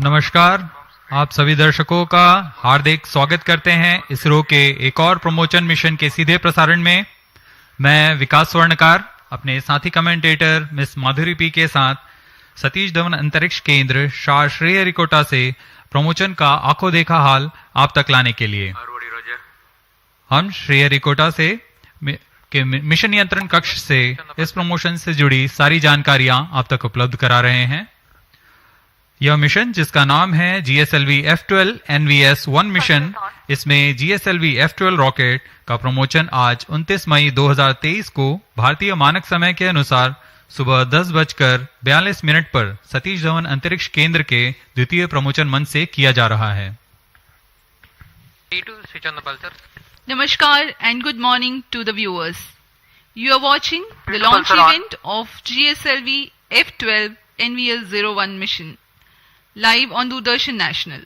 नमस्कार, आप सभी दर्शकों का हार्दिक स्वागत करते हैं इसरो के एक और प्रमोशन मिशन के सीधे प्रसारण में। मैं विकास स्वर्णकार अपने साथी कमेंटेटर मिस माधुरी पी के साथ सतीश धवन अंतरिक्ष केंद्र शार श्रीहरिकोटा से प्रमोशन का आंखों देखा हाल आप तक लाने के लिए हम श्रीहरिकोटा से के मिशन नियंत्रण कक्ष से इस प्रमोशन से जुड़ी सारी जानकारियां आप तक उपलब्ध करा रहे हैं। यह मिशन जिसका नाम है GSLV F12 NVS 1 मिशन, इसमें GSLV F12 रॉकेट का प्रमोशन आज 29 मई 2023 को भारतीय मानक समय के अनुसार सुबह 10:42 पर सतीश धवन अंतरिक्ष केंद्र के द्वितीय प्रमोशन मंच से किया जा रहा है। Namaskar and good morning to the viewers. You are watching the launch event of GSLV F12 NVS 01 mission, live on Doordarshan National.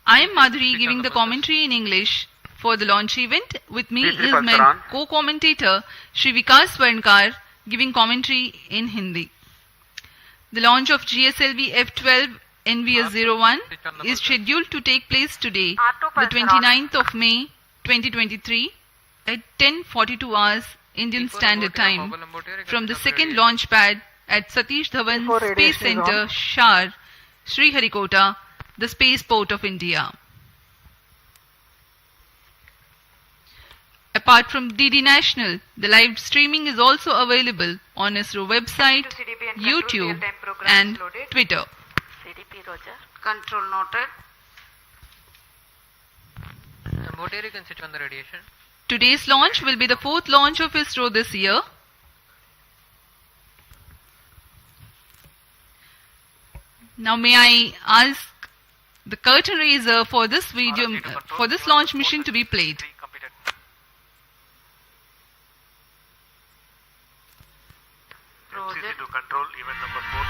I am Madhuri giving the commentary in English for the launch event. With me is my co-commentator Shri Vikas Swarnkar giving commentary in Hindi. The launch of GSLV F12 NVS 01 is scheduled to take place today, the 29th of May 2023 at 10:42 hours Indian Standard Time from the second launch pad at Satish Dhawan Space Center, SHAR, Sriharikota, the spaceport of India. Apart from DD National, the live streaming is also available on ISRO website, YouTube and Twitter. CDP Roger. Control noted. What area can switch on the radiation? Today's launch will be the fourth launch of ISRO this year. Now may I ask the curtain raiser for this video, for this launch mission to be played. Roger. To control event number 4.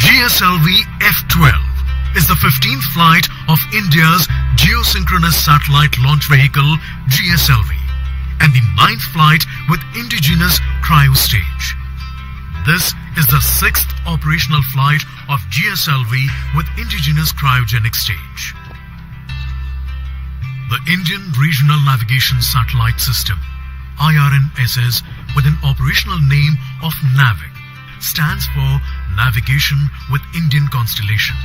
GSLV F12 is the 15th flight of India's Geosynchronous Satellite Launch Vehicle GSLV and the 9th flight with indigenous cryo stage. This is the 6th operational flight of GSLV with indigenous cryogenic stage. The Indian Regional Navigation Satellite System, IRNSS, with an operational name of NAVIC, stands for Navigation with Indian Constellation.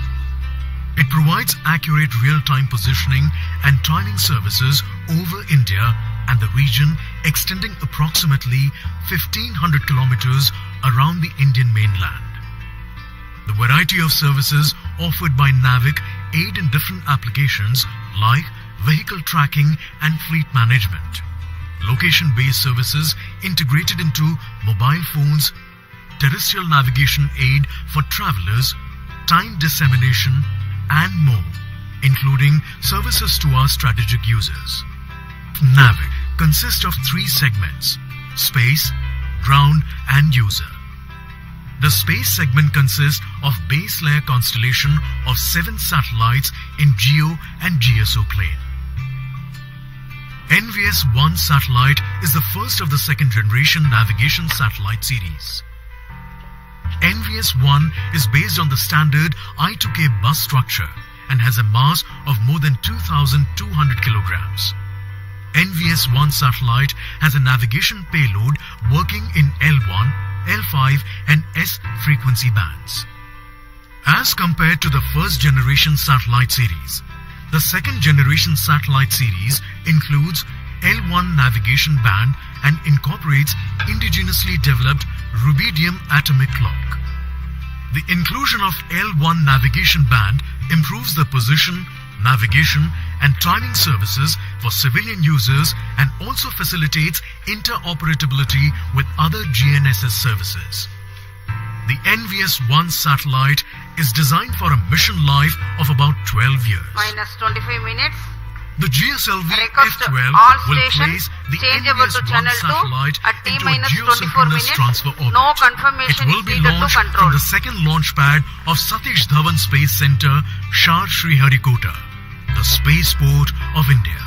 It provides accurate real-time positioning and timing services over India and the region extending approximately 1500 kilometers around the Indian mainland. The variety of services offered by NAVIC aid in different applications like vehicle tracking and fleet management, location-based services integrated into mobile phones, terrestrial navigation aid for travelers, time dissemination, and more, including services to our strategic users. NAVIC consists of 3 segments: space, ground, and user. The space segment consists of base layer constellation of 7 satellites in GEO and GSO plane. NVS-1 satellite is the first of the second generation navigation satellite series. NVS-1 is based on the standard I2K bus structure and has a mass of more than 2,200 kilograms. NVS-1 satellite has a navigation payload working in L1, L5 and S frequency bands. As compared to the first generation satellite series, the second generation satellite series includes L1 navigation band and incorporates indigenously developed rubidium atomic clock. The inclusion of L1 navigation band improves the position, navigation and timing services for civilian users and also facilitates interoperability with other GNSS services. The NVS-1 satellite is designed for a mission life of about 12 years. -25 minutes. The GSLV Request F12 all will stations place the change over to NVS-1 channel 2 satellite at into a T-24 geosynchronous minutes. transfer orbit. No It confirmation will is be needed to launched control. from the second launch pad of Satish Dhawan Space Center, SHAR Sriharikota, the spaceport of India.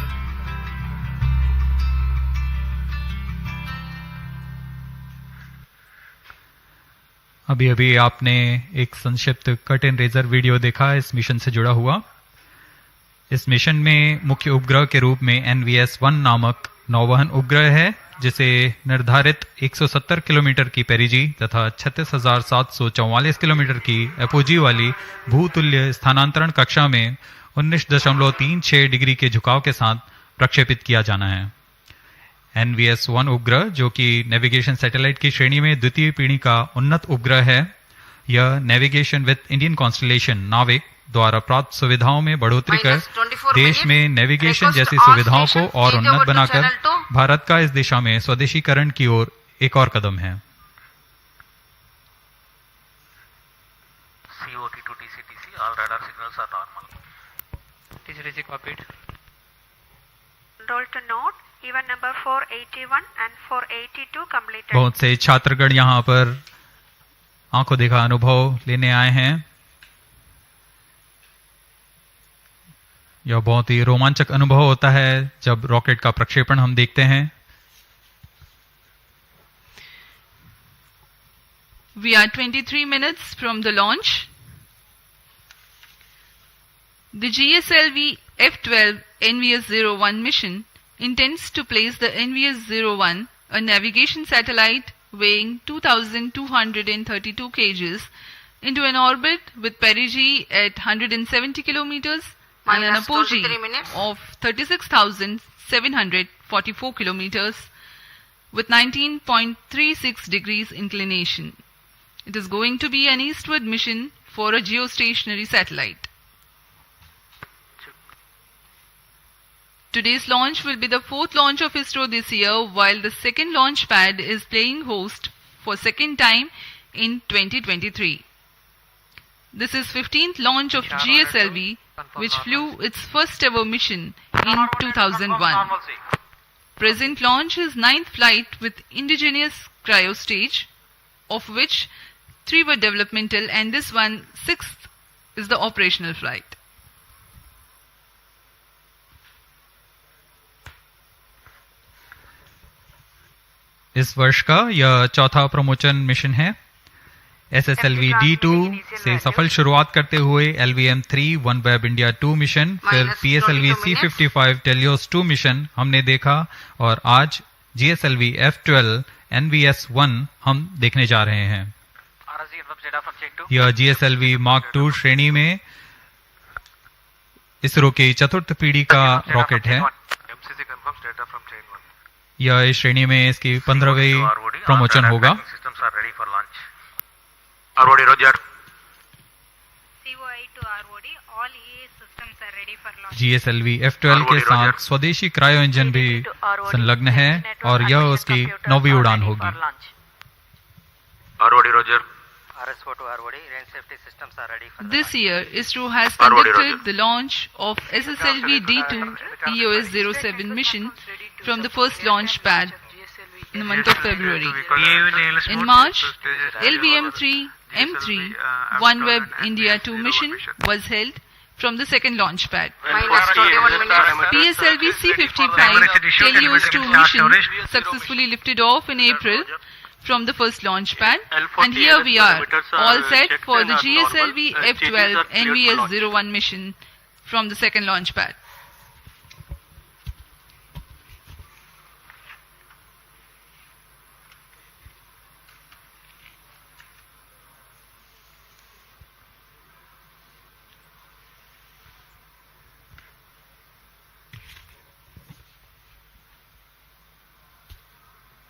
अभी अभी आपने एक संक्षिप्त cut and razor video देखा इस mission से जुड़ा हुआ। इस मिशन में मुख्य उपग्रह के रूप में NVS-1 नामक नौवहन उपग्रह है, जिसे निर्धारित 170 किलोमीटर की पेरिजी तथा 36,744 किलोमीटर की एपोजी वाली भूतुल्य स्थानांतरण कक्षा में 19.36 डिग्री के झुकाव के साथ प्रक्षेपित किया जाना है। NVS-1 उपग्रह, जो कि नेविगेशन सैटेलाइट की श्रेणी में द्वितीय पीढ़ी का उन्नत उपग्रह है, यह नेविगेशन विद इंडियन कॉन्स्टलेशन नाविक द्वारा प्राप्त सुविधाओं में बढ़ोतरी कर देश में नेविगेशन जैसी सुविधाओं को और उन्नत बनाकर भारत का इस दिशा में स्वदेशीकरण की ओर एक और कदम है। COT to TCTC, all radar signals are normal. TCTC copied. Control to note, even number 481 and 482 completed. बहुत से छात्रगण यहाँ पर आंखों देखा अनुभव लेने आए हैं। यह बहुत ही रोमांचक अनुभव होता है जब रॉकेट का प्रक्षेपण हम देखते हैं। We are 23 minutes from the launch. The GSLV F12 NVS-01 mission intends to place the NVS-01, a navigation satellite weighing 2,232 kgs, into an orbit with perigee at 170 kilometers and an Minus apogee 23 minutes. of 36,744 kilometers with 19.36 degrees inclination. It is going to be an eastward mission for a geostationary satellite. Today's launch will be the fourth launch of ISRO this year, while the second launch pad is playing host for second time in 2023. This is 15th launch of GSLV, which flew its first ever mission in 2001. Present launch is 9th flight with indigenous cryo stage, of which 3 were developmental and this one, 6th, is the operational flight. इस वर्ष का यह चौथा promotion mission है। SSLV D2 से सफल शुरुआत करते हुए LVM-3 OneWeb India 2 मिशन, फिर PSLV C55 Telios 2 मिशन हमने देखा और आज GSLV F12 NVS-1 हम देखने जा रहे हैं। यह GSLV Mark II श्रेणी में इसरो की चतुर्थ पीढ़ी का रॉकेट है। यह इस श्रेणी में इसकी 15वीं प्रमोशन होगा। ROD, Roger. COI to ROD, all EA systems are ready for launch. GSLV F12 के साथ स्वदेशी क्रायो इंजन भी संलग्न है और यह उसकी 9वीं उड़ान होगी। ROD, Roger. RSO to ROD, range safety systems are ready for This year, ISRO has ROD, conducted Roger. the launch of SSLV D2 EOS-07 mission from the first launch pad in the month of February. In March, LVM-3 M3 OneWeb India 2 mission was held from the second launch pad. Minus 21 minutes. PSLV C55 Telios 2 mission successfully lifted off in April from the first launch pad, and here we are, all set for the GSLV F12 NVS-01 mission from the second launch pad.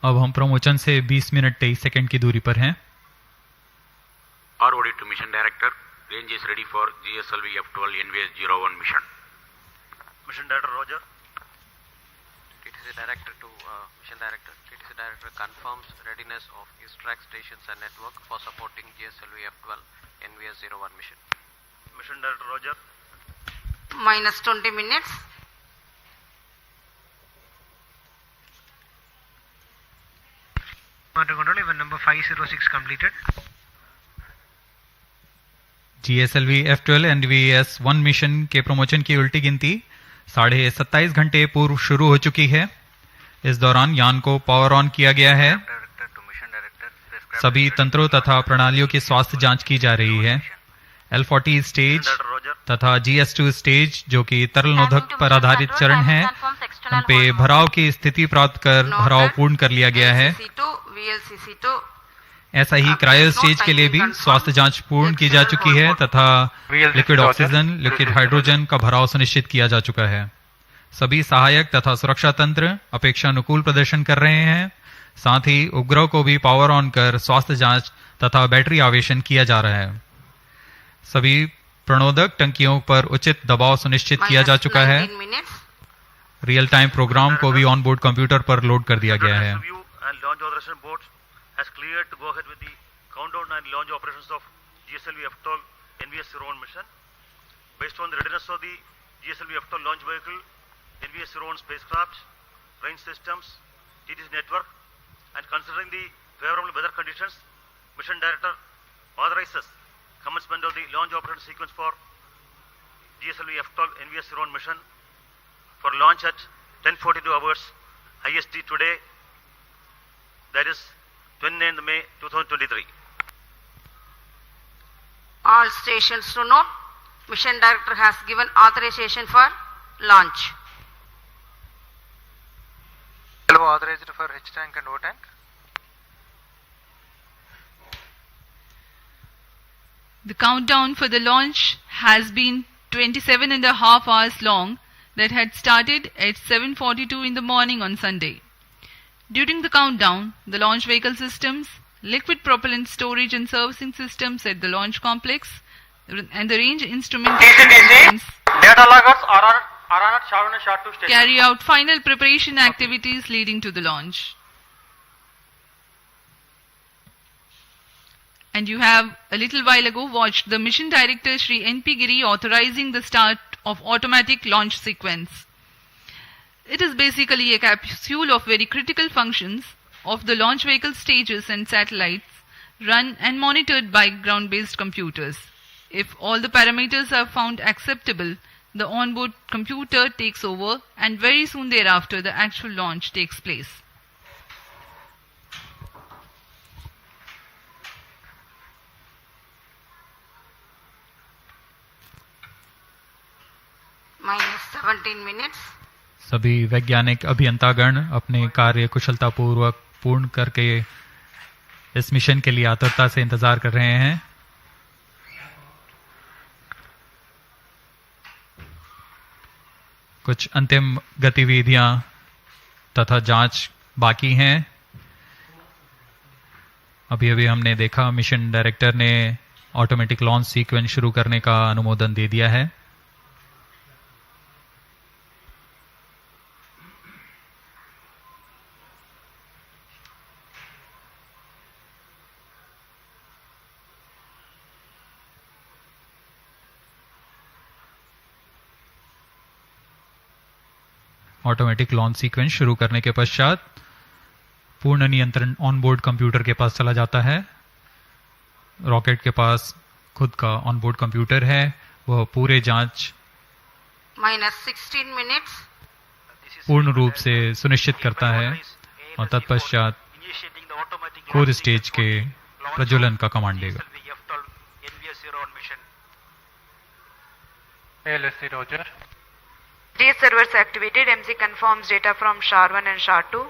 अब हम promotion से 20 minute 23 second की दूरी पर हैं। ROD to mission director, range is ready for GSLV F12 NVS-01 mission. Mission Director Roger. TTC Director to Mission Director. TTC Director confirms readiness of ISRO stations and network for supporting GSLV F12 NVS-01 mission. Mission Director Roger. Minus 20 minutes. Command and control, event number 506 completed. GSLV F12 NVS 1 mission के promotion की उल्टी गिनती 27.5 घंटे पूर्व शुरू हो चुकी है। इस दौरान यान को पावर ऑन किया गया है। सभी तंत्रों तथा प्रणालियों की स्वास्थ्य जांच की जा रही है। L40 स्टेज तथा GS2 स्टेज जो कि तरल नोदक पर आधारित चरण है, उन पे भराव की स्थिति प्राप्त कर भराव पूर्ण कर लिया गया है। ऐसा ही क्रायो स्टेज के लिए भी स्वास्थ्य जांच पूर्ण की जा चुकी है तथा लिक्विड ऑक्सीजन, लिक्विड हाइड्रोजन का भराव सुनिश्चित किया जा चुका है। सभी सहायक तथा सुरक्षा तंत्र अपेक्षानुकूल प्रदर्शन कर रहे हैं। साथ ही उपग्रह को भी पावर ऑन कर स्वास्थ्य जांच तथा बैटरी आवेशन किया जा रहा है। सभी प्रणोदक टंकियों पर उचित दबाव सुनिश्चित किया जा चुका है। रियल टाइम प्रोग्राम को भी ऑन बोर्ड कंप्यूटर पर लोड कर दिया गया है। has cleared to go ahead with the countdown and launch operations of GSLV F12 NVS 01 mission. Based on the readiness of the GSLV F12 launch vehicle, NVS 01 spacecraft, range systems, TTC network, and considering the favorable weather conditions, Mission Director authorizes commencement of the launch operation sequence for GSLV F12 NVS 01 mission for launch at 10:42 hours IST today, that is 29th May 2023. All stations to note, Mission Director has given authorization for launch. Authorized for H tank and O tank. The countdown for the launch has been 27.5 hours long, that had started at 7:42 in the morning on Sunday. During the countdown, the launch vehicle systems, liquid propellant storage and servicing systems at the launch complex, and the range instrumentation systems Data loggers are on at SHAR 1 and SHAR 2 station. carry out final preparation activities leading to the launch. And you have a little while ago watched the Mission Director Shri N.P. Giri authorizing the start of automatic launch sequence. It is basically a capsule of very critical functions of the launch vehicle stages and satellites, run and monitored by ground-based computers. If all the parameters are found acceptable, the onboard computer takes over and very soon thereafter the actual launch takes place. Minus 17 minutes. सभी वैज्ञानिक अभियंतागण अपने कार्य कुशलतापूर्वक पूर्ण करके इस mission के लिए आतुरता से इंतजार कर रहे हैं। कुछ अंतिम गतिविधियां तथा जांच बाकी हैं। अभी हमने देखा मिशन डायरेक्टर ने ऑटोमेटिक लॉन्च सीक्वेंस शुरू करने का अनुमोदन दे दिया है। ऑटोमेटिक लॉन्च सीक्वेंस शुरू करने के पश्चात पूर्ण नियंत्रण ऑनबोर्ड कंप्यूटर के पास चला जाता है। रॉकेट के पास खुद का ऑनबोर्ड कंप्यूटर है, वह पूरे जांच Minus 16 minutes. पूर्ण रूप से सुनिश्चित करता है और तत्पश्चात कोर स्टेज के प्रज्वलन का कमांड देगा। LSC Roger. These servers activated. MC confirms data from SHAR 1 and SHAR 2.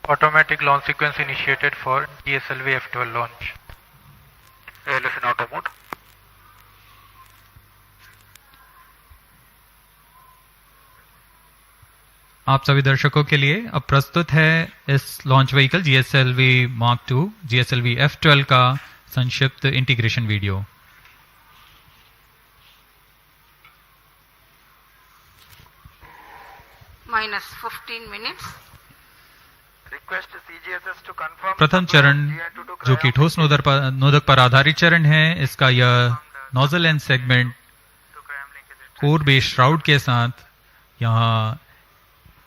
Automatic launch sequence initiated for GSLV F12 launch. ALS in auto mode. आप सभी दर्शकों के लिए अब प्रस्तुत है इस launch vehicle GSLV Mark II GSLV F12 का संक्षिप्त integration video. Minus 15 minutes. Request CGSS to confirm प्रथम चरण जो कि ठोस नोदक पर आधारित चरण है। इसका यह nozzle and segment core base shroud के साथ यहाँ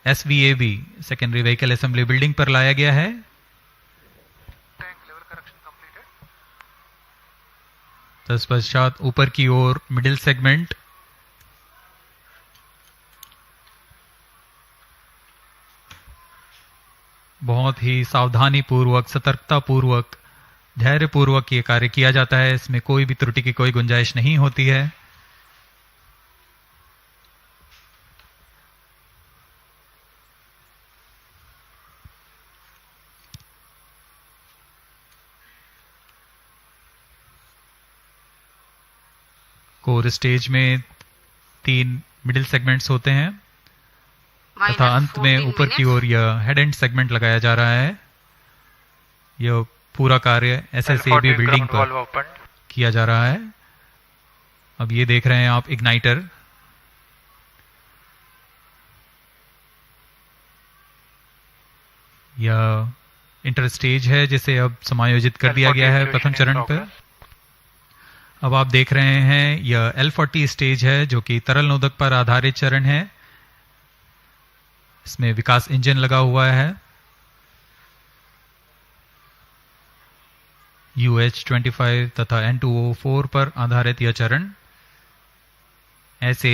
SVAB secondary vehicle assembly building पर लाया गया है। तत्पश्चात ऊपर की ओर मिडिल सेगमेंट, बहुत ही सावधानी पूर्वक, सतर्कता पूर्वक, धैर्य पूर्वक ये कार्य किया जाता है। इसमें कोई भी त्रुटि की कोई गुंजाइश नहीं होती है। कोर स्टेज में 3 मिडिल सेगमेंट्स होते हैं तथा अंत में ऊपर की ओर यह हेड एंड सेगमेंट लगाया जा रहा है। यह पूरा कार्य SSAB बिल्डिंग पर किया जा रहा है। अब ये देख रहे हैं आप इग्नाइटर। यह इंटर स्टेज है जिसे अब समायोजित कर दिया गया है प्रथम चरण पर। अब आप देख रहे हैं यह L40 स्टेज है जो कि तरल नोदक पर आधारित चरण है। इसमें विकास इंजन लगा हुआ है। UH-25 तथा N2O4 पर आधारित यह चरण। ऐसे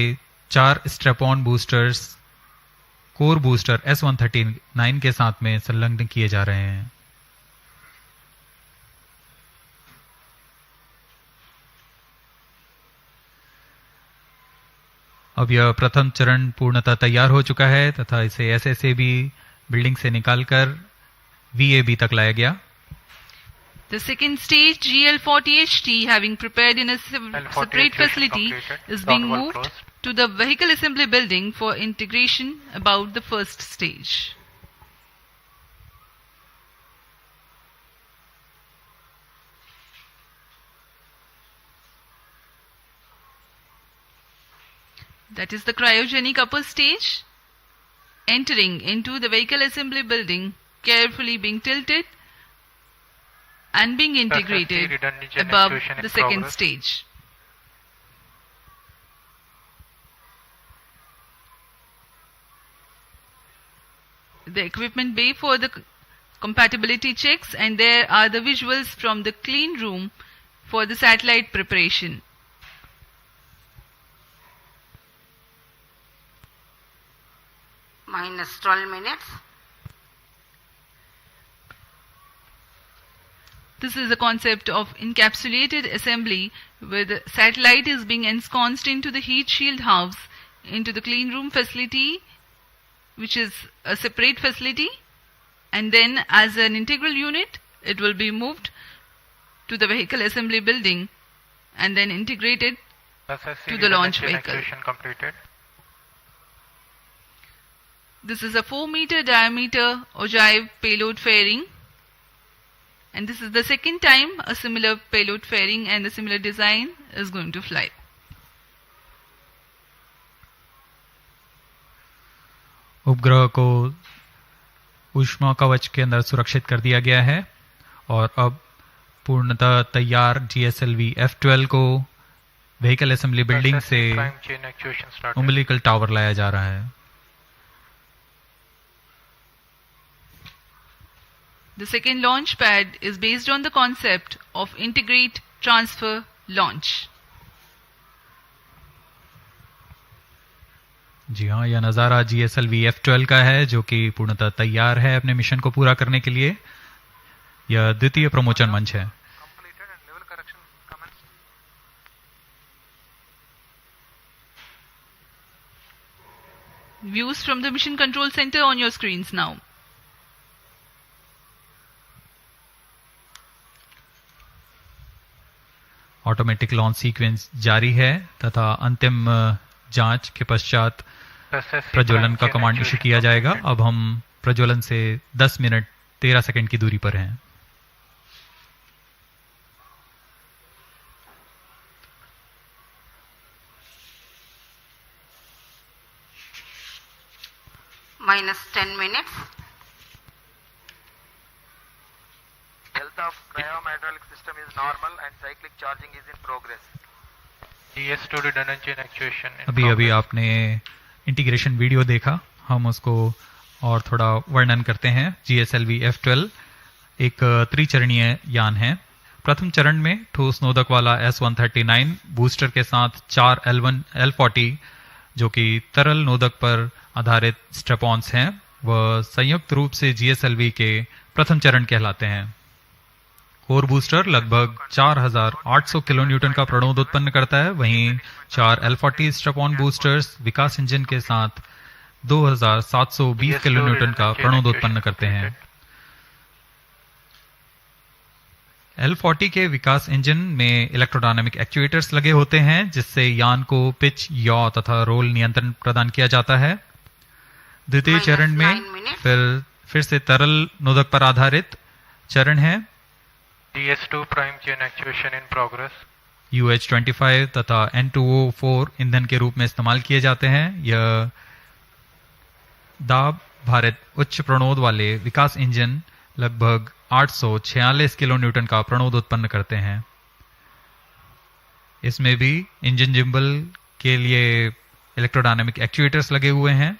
4 strap-on boosters core booster S139 के साथ में संलग्न किए जा रहे हैं। अब यह प्रथम चरण पूर्णतः तैयार हो चुका है तथा इसे SSAB बिल्डिंग से निकालकर VAB तक लाया गया। The second stage, GL40HT, having prepared in a separate facility, is being moved to the vehicle assembly building for integration about the first stage. That is the cryogenic upper stage. Entering into the vehicle assembly building, carefully being tilted and being integrated above the second stage. The equipment bay for the compatibility checks, and there are the visuals from the clean room for the satellite preparation. Minus 12 minutes. This is the concept of encapsulated assembly where the satellite is being ensconced into the heat shield house into the clean room facility, which is a separate facility, and then as an integral unit it will be moved to the vehicle assembly building and then integrated to the launch vehicle. This is a 4-meter diameter ogive payload fairing, and this is the second time a similar payload fairing and a similar design is going to fly. उपग्रह को ऊष्मा कवच के अंदर सुरक्षित कर दिया गया है और अब पूर्णतः तैयार GSLV F12 को व्हीकल असेंबली बिल्डिंग से उम्बिलिकल टावर लाया जा रहा है। The second launch pad is based on the concept of integrate transfer launch. जी हाँ, यह नज़ारा GSLV F12 का है जो कि पूर्णतः तैयार है अपने मिशन को पूरा करने के लिए। यह द्वितीय प्रमोचन मंच है। Views from the mission control center on your screens now. Automatic launch sequence जारी है तथा अंतिम जांच के पश्चात प्रज्वलन का कमांड इशू किया जाएगा। अब हम प्रज्वलन से 10 मिनट 13 सेकंड की दूरी पर हैं। Minus 10 minutes. health of cryohydraulic system is normal and cyclic charging is in progress. GS2 redundant chain actuation in अभी progress. आपने इंटीग्रेशन वीडियो देखा, हम उसको और थोड़ा वर्णन करते हैं। GSLV F12 एक त्रिचरणीय यान है। प्रथम चरण में ठोस नोदक वाला S139 बूस्टर के साथ 4 L40 जो कि तरल नोदक पर आधारित स्ट्रेपॉन्स हैं, वह संयुक्त रूप से GSLV के प्रथम चरण कहलाते हैं। कोर बूस्टर लगभग 4800 किलोन्यूटन का प्रणोद उत्पन्न करता है, वहीं 4 L40 स्ट्रेपॉन बूस्टर्स विकास इंजन के साथ 2720 किलोन्यूटन का प्रणोद उत्पन्न करते हैं। L40 के विकास इंजन में इलेक्ट्रोडायनामिक एक्चुएटर्स लगे होते हैं, जिससे यान को पिच, याव तथा रोल नियंत्रण प्रदान किया जाता है। द्वितीय चरण में फिर से तरल नोदक पर आधारित चरण है। GS2 prime chain actuation in progress. UH-25 तथा N2O4 ईंधन के रूप में इस्तेमाल किए जाते हैं। यह दाब भारित उच्च प्रणोद वाले विकास इंजन लगभग 846 किलोन्यूटन का प्रणोद उत्पन्न करते हैं। इसमें भी इंजन जिम्बल के लिए इलेक्ट्रोडायनामिक एक्चुएटर्स लगे हुए हैं।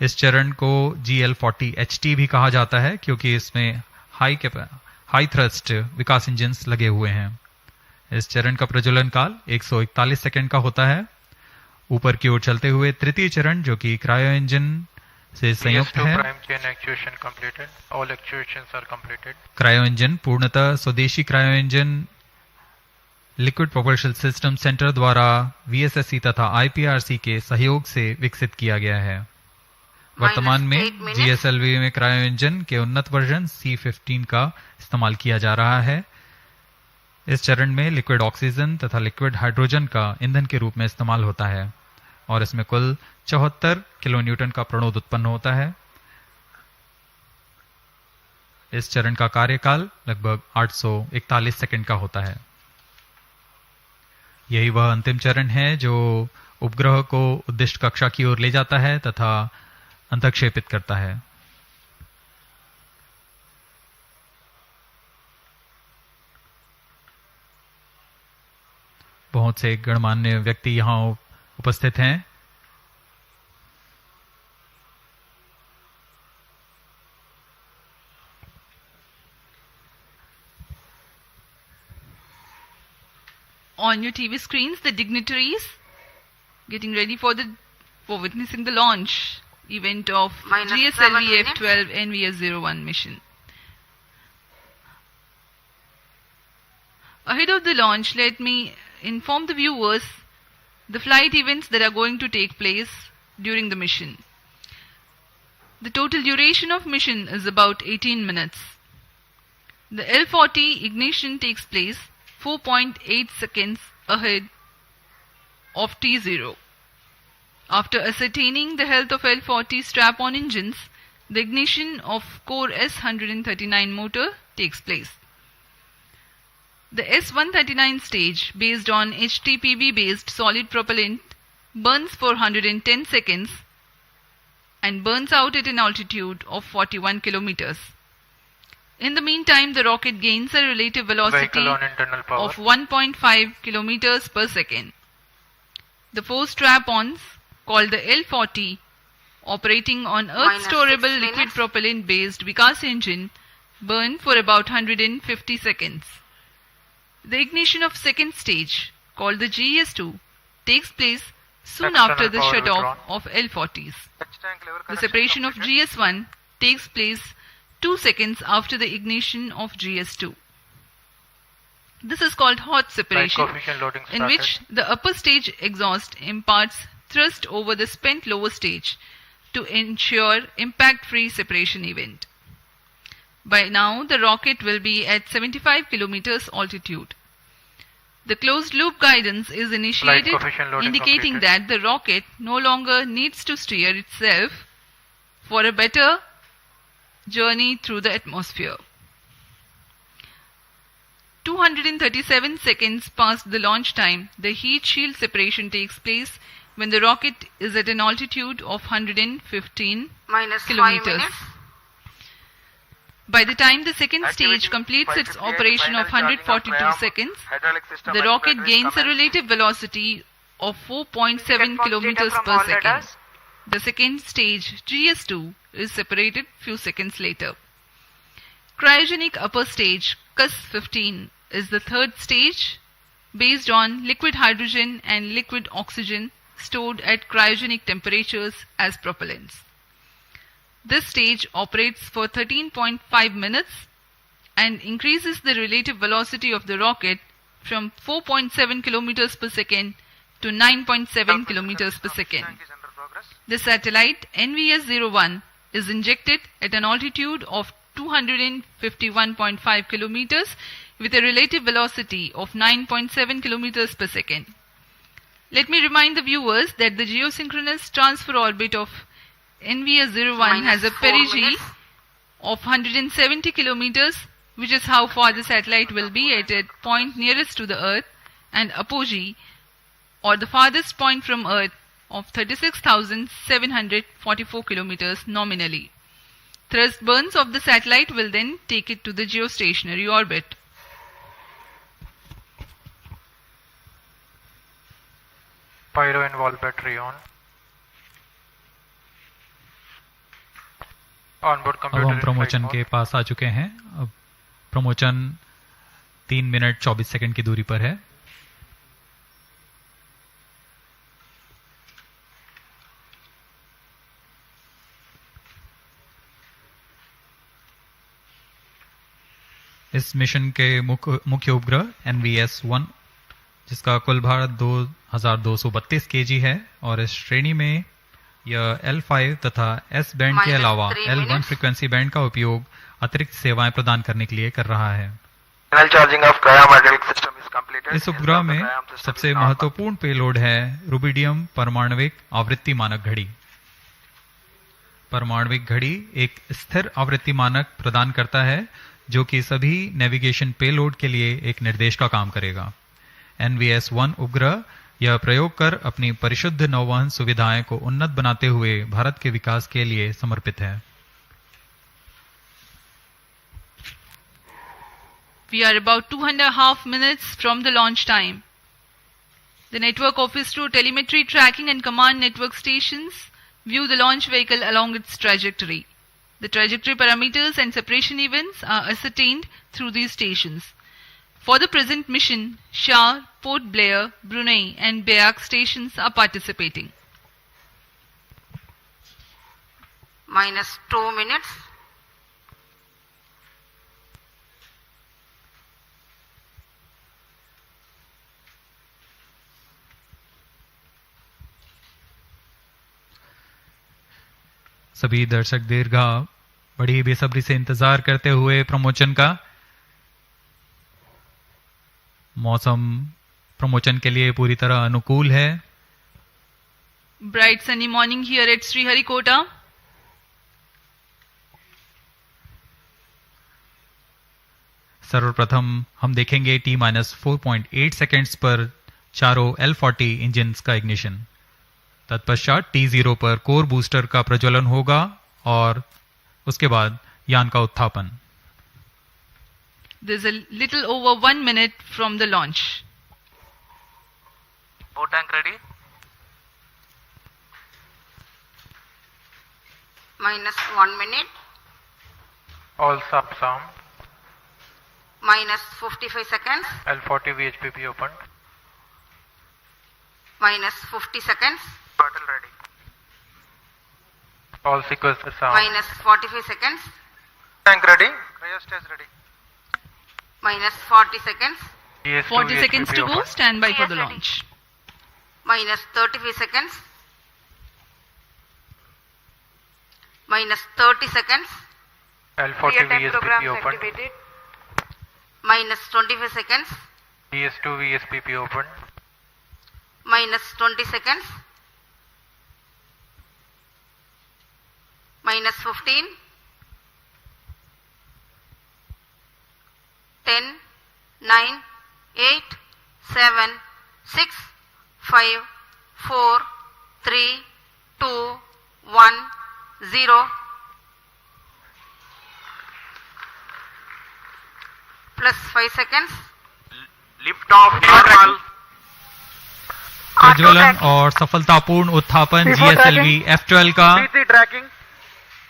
इस चरण को GL40HT भी कहा जाता है, क्योंकि इसमें हाई थ्रस्ट विकास इंजन्स लगे हुए हैं। इस चरण का प्रज्वलन काल 141 सेकंड का होता है। ऊपर की ओर चलते हुए तृतीय चरण, जो कि क्रायो इंजन से संयुक्त है। prime chain actuation completed. All actuations are completed. Cryo engine पूर्णतः स्वदेशी cryo engine liquid propulsion system centre द्वारा VSSC तथा IPRC के सहयोग से विकसित किया गया है। वर्तमान में GSLV में क्रायो इंजन के उन्नत वर्जन C15 का इस्तेमाल किया जा रहा है। इस चरण में लिक्विड ऑक्सीजन तथा लिक्विड हाइड्रोजन का ईंधन के रूप में इस्तेमाल होता है और इसमें कुल 74 किलोन्यूटन का प्रणोद उत्पन्न होता है। इस चरण का कार्यकाल लगभग 841 सेकंड का होता है। यही वह अंतिम चरण है जो उपग्रह को उद्दिष्ट कक्षा की ओर ले जाता है तथा अंतक्षेपित करता है। बहुत से गणमान्य व्यक्ति यहाँ उपस्थित हैं। On your TV screens, the dignitaries getting ready for witnessing the launch event of GSLV F12 NVS-01 mission. Ahead of the launch, let me inform the viewers the flight events that are going to take place during the mission. The total duration of mission is about 18 minutes. The L40 ignition takes place 4.8 seconds ahead of T0. After ascertaining the health of L40 strap-on engines, the ignition of core S139 motor takes place. The S139 stage, based on HTPB-based solid propellant, burns for 110 seconds and burns out at an altitude of 41 kilometers. In the meantime, the rocket gains a relative velocity of 1.5 kilometers per second. The four strap-ons, called the L40, operating on Earth-storable liquid propellant-based Vikas engine, burn for about 150 seconds. The ignition of second stage, called the GS2, takes place soon after the shut-off of L40s. The separation of GS1 takes place 2 seconds after the ignition of GS2. This is called hot separation, in which the upper stage exhaust imparts thrust over the spent lower stage to ensure impact-free separation event. By now, the rocket will be at 75 kilometers altitude. The closed-loop guidance is initiated, indicating that the rocket no longer needs to steer itself for a better journey through the atmosphere. 237 seconds past the launch time, the heat shield separation takes place when the rocket is at an altitude of 115 kilometers. By the time the second Activity stage completes its 558, operation of final charging 142 of seconds, hydraulic system the and rocket batteries gains a commenced. relative velocity of 4.7 Response data kilometers from per all second. radars. The second stage, GS2, is separated few seconds later. Cryogenic upper stage, CUS-15, is the third stage based on liquid hydrogen and liquid oxygen stored at cryogenic temperatures as propellants. This stage operates for 13.5 minutes and increases the relative velocity of the rocket from 4.7 kilometers per second to 9.7 kilometers per second. Tank is under progress. The satellite NVS-01 is injected at an altitude of 251.5 kilometers with a relative velocity of 9.7 kilometers per second. Let me remind the viewers that the Geosynchronous Transfer Orbit of NVS-01 has a perigee of 170 kilometers, which is how far the satellite will be at a point nearest to the Earth, and apogee, or the farthest point from Earth, of 36,744 kilometers nominally. Thrust burns of the satellite will then take it to the geostationary orbit. Pyro and wall battery on. Onboard अब computer हम in प्रमोचन flight के mode. पास आ चुके हैं. अब प्रमोचन 3 minute 24 second की दूरी पर है. इस मिशन के मुख्य उपग्रह NVS-1, जिसका कुल भार 2232 kg है, और इस श्रेणी में यह L5 तथा S बैंड के अलावा L1 फ्रीक्वेंसी बैंड का उपयोग अतिरिक्त सेवाएं प्रदान करने के लिए कर रहा है. Final charging of cryogenic system is completed. इस उपग्रह में सबसे महत्वपूर्ण पेलोड है रुबिडियम परमाणविक आवृत्ति मानक घड़ी. परमाणविक घड़ी एक स्थिर आवृत्ति मानक प्रदान करता है जो कि सभी नेविगेशन पेलोड के लिए एक निर्देश का काम करेगा. NVS-1 उपग्रह यह प्रयोग कर अपनी परिशुद्ध नौवहन सुविधाएं को उन्नत बनाते हुए भारत के विकास के लिए समर्पित है. We are about 2.5 minutes from the launch time. The network of ISRO telemetry tracking and command network stations view the launch vehicle along its trajectory. The trajectory parameters and separation events are ascertained through these stations. For the present mission, SHAR, Port Blair, Brunei and Beak stations are participating. Minus 2 minutes. सभी दर्शक दीर्घा बड़ी बेसब्री से इंतजार करते हुए प्रमोचन का. मौसम प्रमोचन के लिए पूरी तरह अनुकूल है. Bright sunny morning here at Sriharikota. सर्वप्रथम हम देखेंगे T-4.8 सेकेंड्स पर चारों L40 इंजिन्स का इग्निशन. तत्पश्चात T0 पर कोर बूस्टर का प्रज्वलन होगा और उसके बाद यान का उत्थापन. There's a little over 1 minute from the launch. Boat tank ready. Minus 1 minute. All subs armed. Minus 55 seconds. L40 VHPP opened. Minus 50 seconds. Battle ready. All sequencers armed. Minus 45 seconds. Tank ready. Cryo stage ready. Minus 40 seconds. GS2 40 seconds VHPP to go. opened. Stand by for the Yes, ready. launch. Minus 35 seconds. Minus 30 seconds. L40 Real-time VSPP programs opened. activated. Minus 25 seconds. GS2 VSPP opened. Minus 20 seconds. Minus 15. 10, 9, 8, 7, 6, 5, 4, 3, 2, 1, 0. plus 5 seconds. Lift off normal. प्रज्वलन और सफलतापूर्ण उत्थापन GSLV F12 का P3 tracking.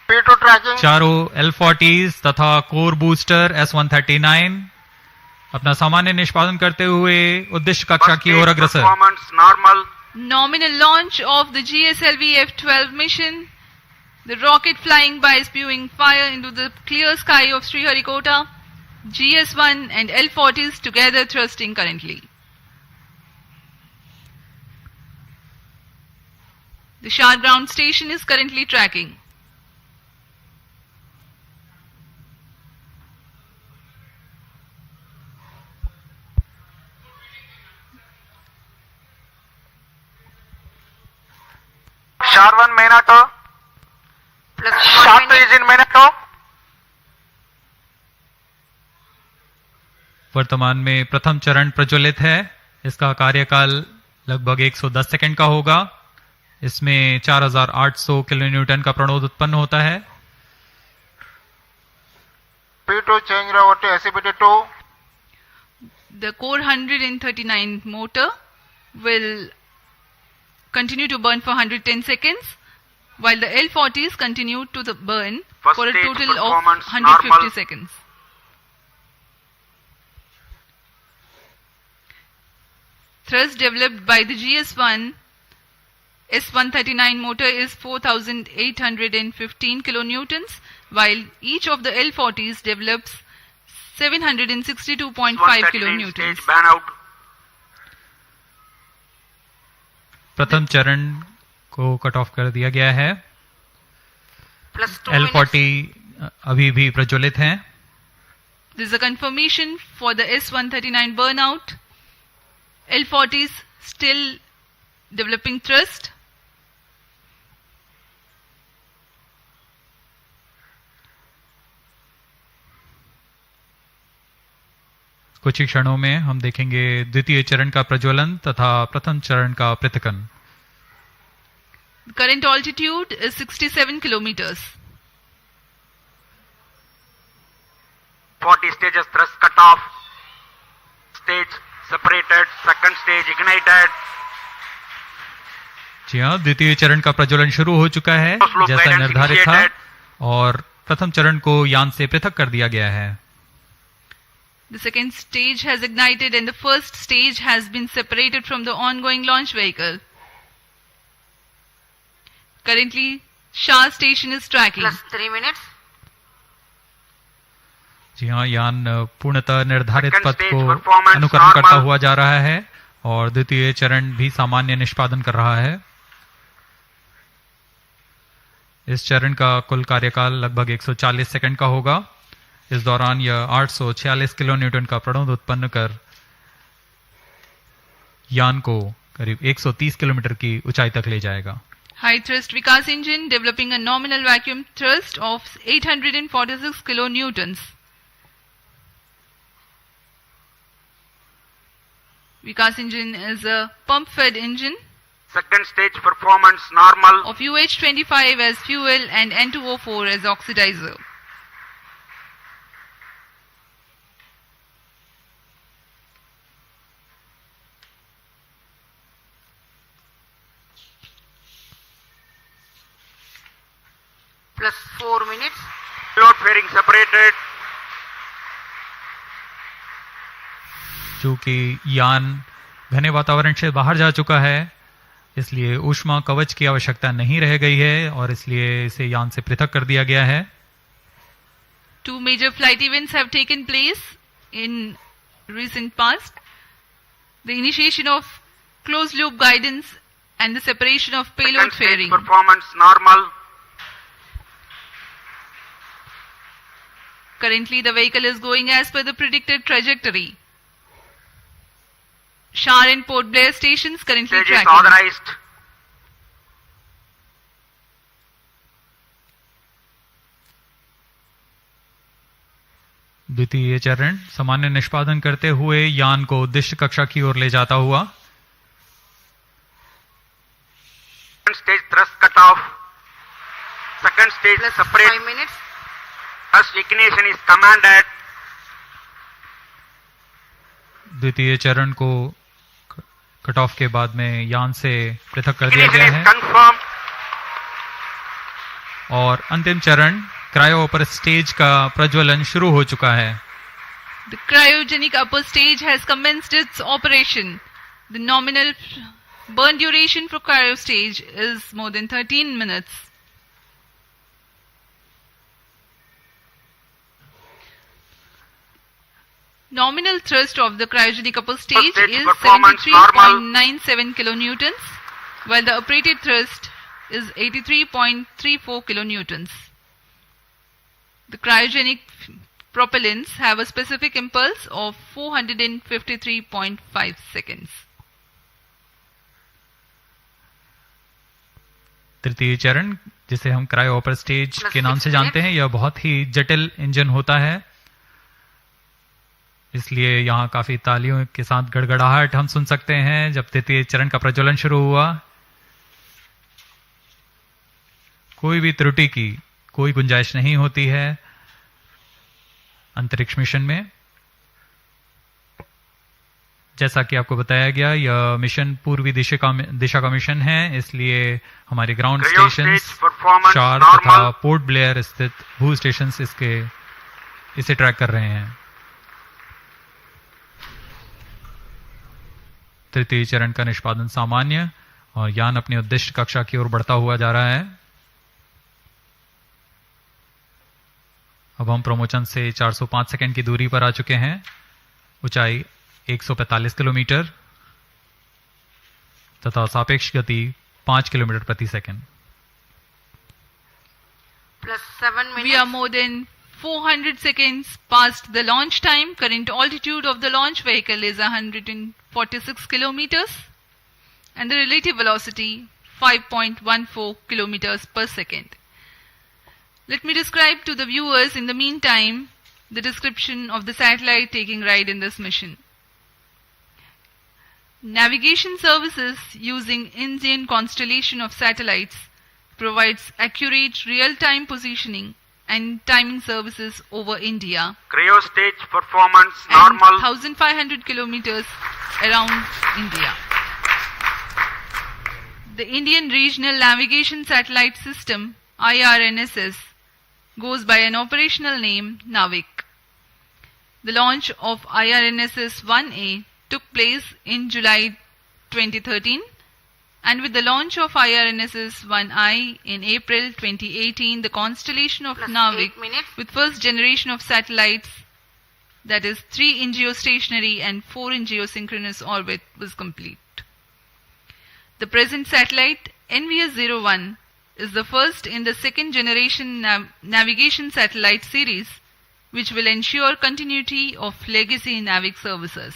P2 tracking. चारों L40s तथा core booster S139 अपना सामान्य निष्पादन करते हुए उद्देश्य कक्षा की ओर अग्रसर। Performance normal. Nominal launch of the GSLV F12 mission. The rocket flying by spewing fire into the clear sky of Sriharikota. GS1 and L40s together thrusting currently. The SHAR ground station is currently tracking. SHAR 1 main auto. Plus SHAR 1 2 minute. is in main auto. वर्तमान में प्रथम चरण प्रज्वलित है। इसका कार्यकाल लगभग 110 second का होगा। इसमें 4800 किलोन्यूटन का प्रणोद उत्पन्न होता है। P2 change over to SCBT2. The core 139 motor will continue to burn for 110 seconds, while the L40s continue to burn First for a stage total of performance 150 normal. seconds. Thrust developed by the GS1 S139 motor is 4815 kilonewtons, while each of the L40s develops 762.5 139 kilonewtons. stage burn out. प्रथम चरण को cut off कर दिया गया है। Plus 2 minutes. L40 अभी भी प्रज्वलित हैं। This is a confirmation for the S139 burnout. L40s still developing thrust. कुछ ही क्षणों में हम देखेंगे द्वितीय चरण का प्रज्वलन तथा प्रथम चरण का पृथक्कन। Current altitude is 67 kilometers. 40 stages thrust cut off. Stage separated. Second stage ignited. जी हाँ, द्वितीय चरण का प्रज्वलन शुरू हो चुका है जैसा निर्धारित था और प्रथम चरण को यान से पृथक कर दिया गया है। The second stage has ignited and the first stage has been separated from the ongoing launch vehicle. Currently, SHAR station is tracking. Plus 3 minutes. जी हाँ, यान पूर्णतः निर्धारित Second पथ stage को performance अनुकरण करता normal. हुआ जा रहा है और द्वितीय चरण भी सामान्य निष्पादन कर रहा है। इस चरण का कुल कार्यकाल लगभग 140 सेकंड का होगा। इस दौरान यह 846 किलोन्यूटन का प्रणोद उत्पन्न कर यान को करीब 130 किलोमीटर की ऊंचाई तक ले जाएगा। High thrust Vikas engine developing a nominal vacuum thrust of 846 kilonewtons. Vikas engine is a pump-fed engine Second stage performance normal. of UH25 as fuel and N2O4 as oxidizer. Plus 4 minutes. Payload fairing separated. चूंकि यान घने वातावरण से बाहर जा चुका है इसलिए ऊष्मा कवच की आवश्यकता नहीं रह गई है और इसलिए इसे यान से पृथक कर दिया गया है। Two major flight events have taken place in recent past. The initiation of closed loop guidance and the separation of payload Second stage fairing. performance normal. Currently the vehicle is going as per the predicted trajectory. SHAR and Port Blair stations currently Stage is tracking. authorized. द्वितीय चरण सामान्य निष्पादन करते हुए यान को उद्देश्य कक्षा की ओर ले जाता हुआ। Second stage thrust cut off. Second stage Plus separate. 5 minutes. Thrust ignition is commanded. द्वितीय चरण को कट ऑफ के बाद में यान से पृथक कर दिया गया है confirmed. और अंतिम चरण क्रायो अपर स्टेज का प्रज्वलन शुरू हो चुका है. The cryogenic upper stage has commenced its operation. The nominal burn duration for cryo stage is more than 13 minutes. Nominal thrust of the cryogenic upper stage stage is performance 73.97 kilonewtons, while the operated thrust is 83.34 kilonewtons. The cryogenic propellants have a specific impulse of 453.5 seconds. तृतीय चरण जिसे हम cryo upper stage के नाम से जानते हैं, यह बहुत ही जटिल इंजन होता है, इसलिए यहाँ काफी तालियों के साथ गड़गड़ाहट हम सुन सकते हैं जब तृतीय चरण का प्रज्वलन शुरू हुआ. कोई भी त्रुटि की कोई गुंजाइश नहीं होती है अंतरिक्ष मिशन में. जैसा कि आपको बताया गया, यह मिशन पूर्वी दिशा का मिशन है, इसलिए हमारे ग्राउंड स्टेशन शार तथा पोर्ट ब्लेयर स्थित भू स्टेशन इसे ट्रैक कर रहे हैं. तृतीय चरण का निष्पादन सामान्य और यान अपनी उद्दिष्ट कक्षा की ओर बढ़ता हुआ जा रहा है. अब हम प्रमोचन से 405 सेकंड की दूरी पर आ चुके हैं. ऊंचाई 145 किलोमीटर तथा सापेक्ष गति 5 किलोमीटर प्रति second. We are more than 400 seconds past the launch time. Current altitude of the launch vehicle is 146 kilometers and the relative velocity 5.14 kilometers per second. Let me describe to the viewers in the meantime the description of the satellite taking ride in this mission. Navigation services using Indian constellation of satellites provides accurate real-time positioning and timing services over India. Cryo stage performance and normal. 1500 kilometers around India. The Indian Regional Navigation Satellite System IRNSS goes by an operational name Navik. The launch of IRNSS 1A took place in July 2013, and with the launch of IRNSS 1I in April 2018, the constellation of Navik with first generation of satellites, that is 3 in geostationary and 4 in geosynchronous orbit, was complete. The present satellite NVS-01 is the first in the second generation navigation satellite series, which will ensure continuity of legacy Navik services.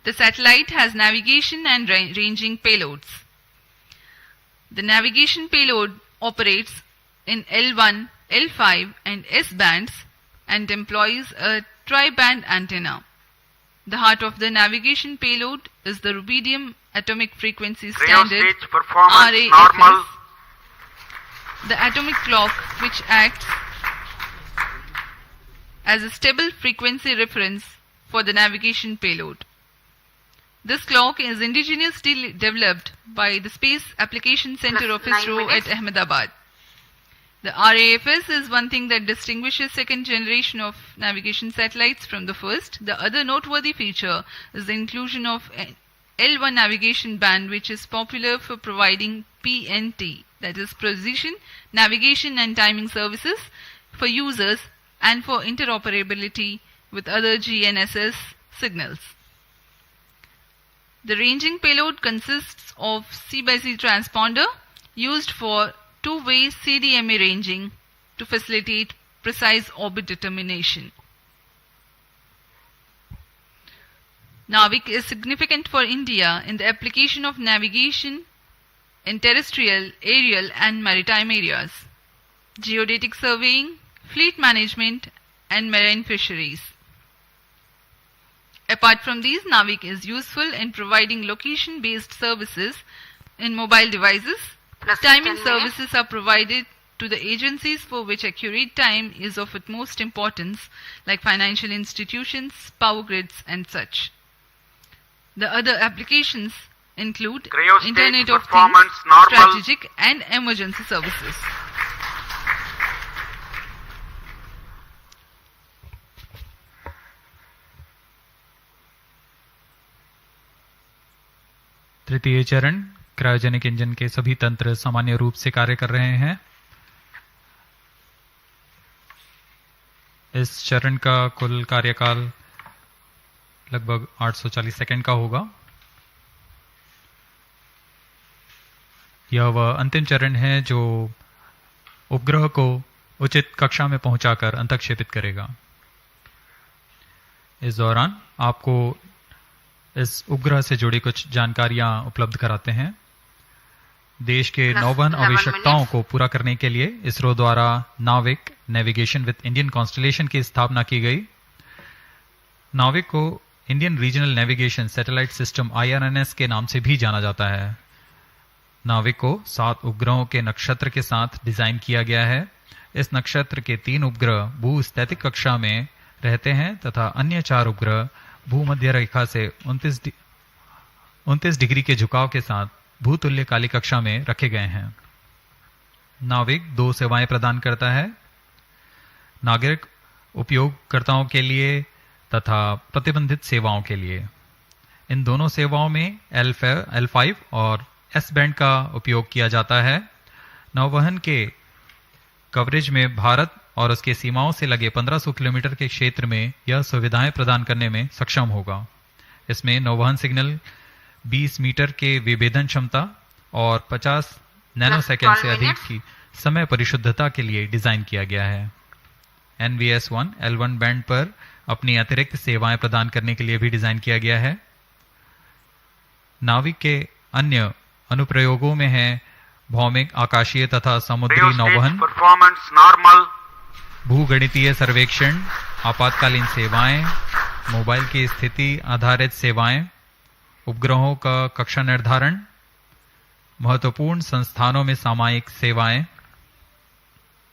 The satellite has navigation and ranging payloads. The navigation payload operates in L1, L5 and S bands and employs a tri-band antenna. The heart of the navigation payload is the rubidium atomic frequency standard RAFS, the atomic clock which acts as a stable frequency reference for the navigation payload. This clock is indigenously developed by the Space Application Center of ISRO at Ahmedabad. The RAFS is one thing that distinguishes second generation of navigation satellites from the first. The other noteworthy feature is the inclusion of an L1 navigation band, which is popular for providing PNT, that is precision, navigation and timing services for users and for interoperability with other GNSS signals. The ranging payload consists of C/C transponder used for two-way CDMA ranging to facilitate precise orbit determination. Navik is significant for India in the application of navigation in terrestrial, aerial and maritime areas, geodetic surveying, fleet management and marine fisheries. Apart from these, Navik is useful in providing location-based services in mobile devices. Timing services are provided to the agencies for which accurate time is of utmost importance, like financial institutions, power grids, and such. The other applications include Cryostage Internet of Things, performance normal. strategic and emergency services. तृतीय चरण, cryogenic engine के सभी तंत्र सामान्य रूप से कार्य कर रहे हैं। इस चरण का कुल कार्यकाल लगभग 840 सेकंड का होगा। यह वह अंतिम चरण है जो उपग्रह को उचित कक्षा में पहुंचाकर अंतःक्षेपित करेगा। इस दौरान आपको इस उपग्रह से जुड़ी कुछ जानकारियां उपलब्ध कराते हैं। देश के नौवहन आवश्यकताओं को पूरा करने के लिए इसरो द्वारा नाविक नेविगेशन विद इंडियन कॉन्स्टलेशन की स्थापना की गई। नाविक को Indian regional navigation satellite system IRNS के नाम से भी जाना जाता है। नाविक को 7 उपग्रहों के नक्षत्र के साथ डिजाइन किया गया है। इस नक्षत्र के 3 उपग्रह भूस्थैतिक कक्षा में रहते हैं तथा अन्य 4 उपग्रह भूमध्य रेखा से 29 डिग्री के झुकाव के साथ भूतुल्य काली कक्षा में रखे गए हैं। नाविक 2 सेवाएं प्रदान करता है, नागरिक उपयोगकर्ताओं के लिए तथा प्रतिबंधित सेवाओं के लिए। इन दोनों सेवाओं में L5 और S बैंड का उपयोग किया जाता है। नौवहन के कवरेज में भारत और उसके सीमाओं से लगे 1500 किलोमीटर के क्षेत्र में यह सुविधाएं प्रदान करने में सक्षम होगा। इसमें नौवहन सिग्नल 20 मीटर के विभेदन क्षमता और 50 नैनोसेकंड से अधिक की समय परिशुद्धता के लिए डिजाइन किया गया है। NVS-1 L1 बैंड पर अपनी अतिरिक्त सेवाएं प्रदान करने के लिए भी डिजाइन किया गया है। नाविक के अन्य अनुप्रयोगों में है भौमिक, आकाशीय तथा समुद्री नौवहन, परफॉर्मेंस नॉर्मल, भूगणितीय सर्वेक्षण, आपातकालीन सेवाएं, मोबाइल की स्थिति आधारित सेवाएं, उपग्रहों का कक्षा निर्धारण, महत्वपूर्ण संस्थानों में सामयिक सेवाएं,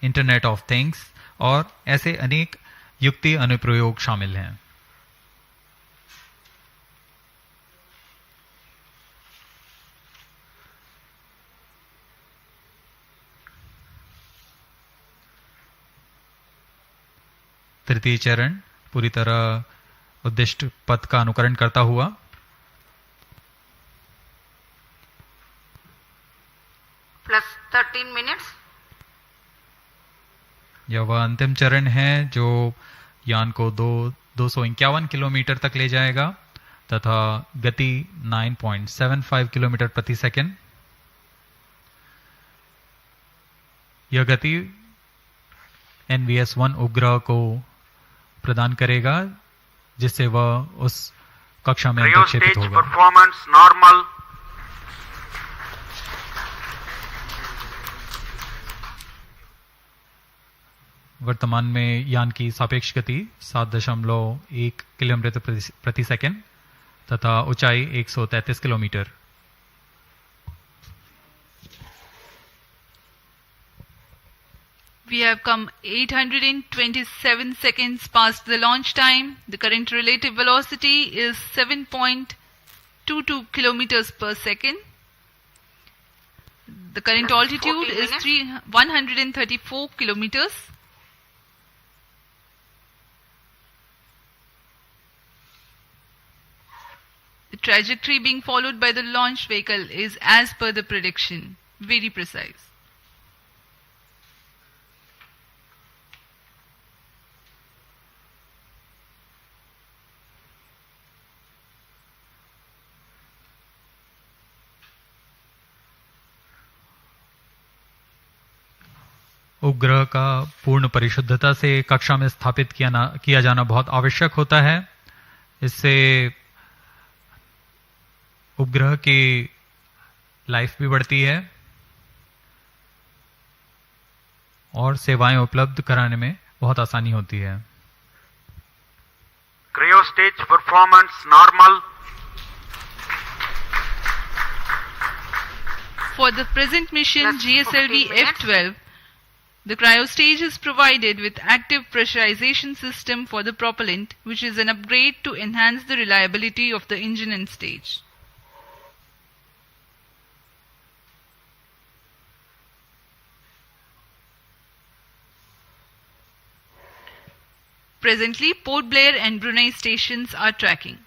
इंटरनेट ऑफ थिंग्स और ऐसे अनेक युक्ति अनुप्रयोग शामिल हैं। तृतीय चरण पूरी तरह उद्दिष्ट पथ का अनुकरण करता हुआ +13 मिनट्स। यह वह अंतिम चरण है जो यान को 251 किलोमीटर तक ले जाएगा तथा गति 9.75 किलोमीटर प्रति सेकंड। यह गति NVS-1 उपग्रह को प्रदान करेगा जिससे वह उस कक्षा में अंतःक्षेपित होगा। परफॉर्मेंस नॉर्मल, वर्तमान में यान की सापेक्ष गति 7.1 किलोमीटर प्रति सेकंड तथा ऊंचाई 133 kilometre. We have come 827 seconds past the launch time. The current relative velocity is 7.22 kilometers per second. The current altitude is 134 kilometers. The trajectory being followed by the launch vehicle is as per the prediction, very precise. उपग्रह का पूर्ण परिशुद्धता से कक्षा में स्थापित किया जाना बहुत आवश्यक होता है। इससे उपग्रह की लाइफ भी बढ़ती है और सेवाएं उपलब्ध कराने में बहुत आसानी होती है। Cryostage performance normal. For the present mission GSLV F12, The cryostage is provided with active pressurization system for the propellant, which is an upgrade to enhance the reliability of the engine and stage. Presently, Port Blair and Brunei stations are tracking.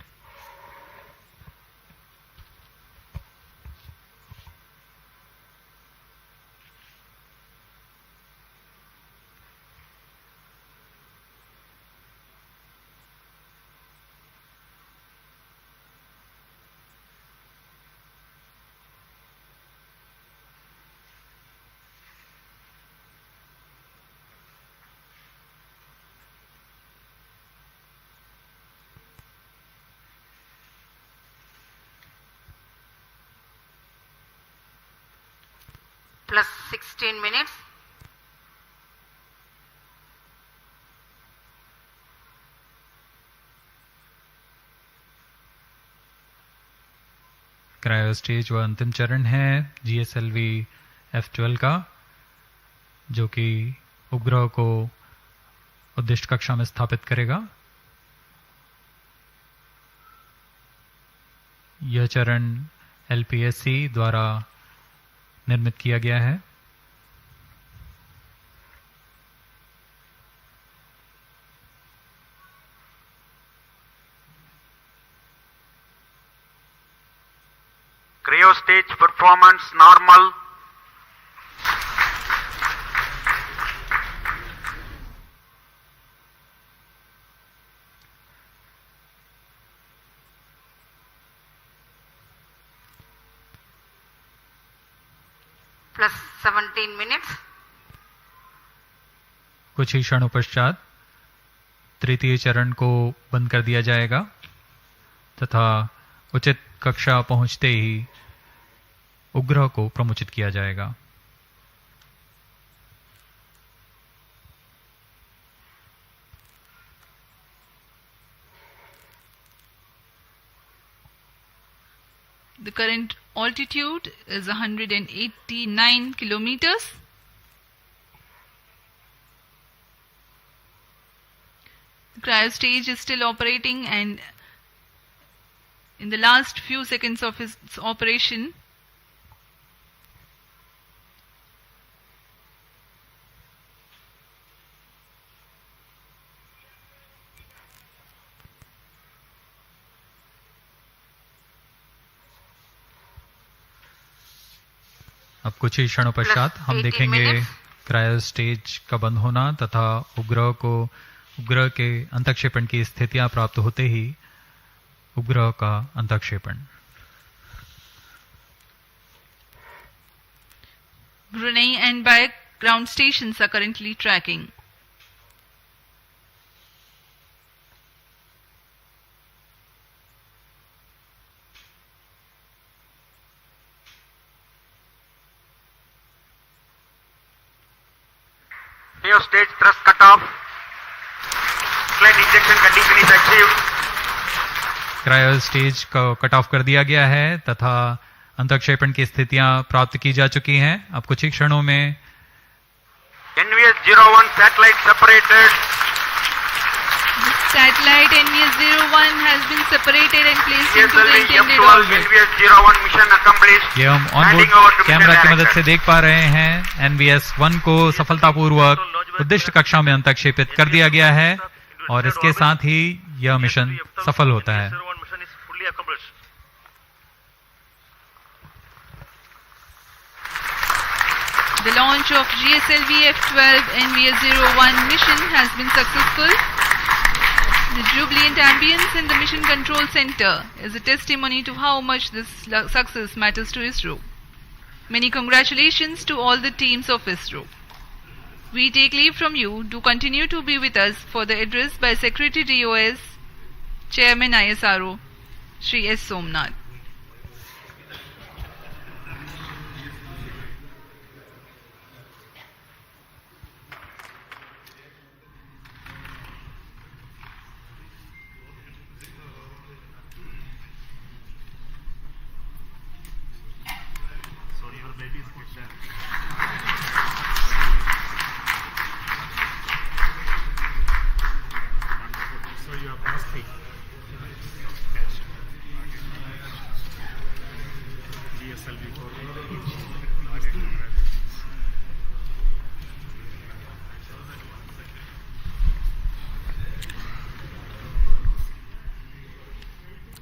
Plus 16 minutes. Cryo stage व अंतिम चरण है GSLV F12 का, जो कि उपग्रह को उद्दिष्ट कक्षा में स्थापित करेगा। यह चरण LPSC द्वारा निर्मित किया गया है। Cryo stage performance normal. Plus 17 minutes. कुछ ही क्षणों पश्चात तृतीय चरण को बंद कर दिया जाएगा तथा उचित कक्षा पहुंचते ही उपग्रह को प्रमोचित किया जाएगा। The current altitude is 189 kilometers. The cryostage is still operating, and in the last few seconds of its operation, अब कुछ ही क्षणों पश्चात हम देखेंगे क्रायो स्टेज का बंद होना तथा उपग्रह के अंतक्षेपण की स्थितियां प्राप्त होते ही उपग्रह का अंतक्षेपण। Brunei and Bayak ground stations are currently tracking. Cryo stage thrust cutoff. Sled injection condition is achieved. Cryo stage को कट ऑफ कर दिया गया है तथा अंतक्षेपण की स्थितियां प्राप्त की जा चुकी हैं। अब कुछ ही क्षणों में NVS 01 satellite separated. The satellite NVS-01 has been separated and placed into the GSLV intended F12 orbit. NVS 01 mission accomplished. ये हम Handing over onboard to camera mission की मदद director. से देख पा रहे हैं। NVS-1 को सफलतापूर्वक उद्दिष्ट कक्षा में अंतक्षेपित कर दिया गया है और इसके साथ ही यह मिशन सफल होता है। mission is fully accomplished. The launch of GSLV F12 NVS-01 mission has been successful. The jubilant ambience in the Mission Control Center is a testimony to how much this success matters to ISRO. Many congratulations to all the teams of ISRO. We take leave from you. Do continue to be with us for the address by Secretary DOS, Chairman ISRO, Shri S. Somnath.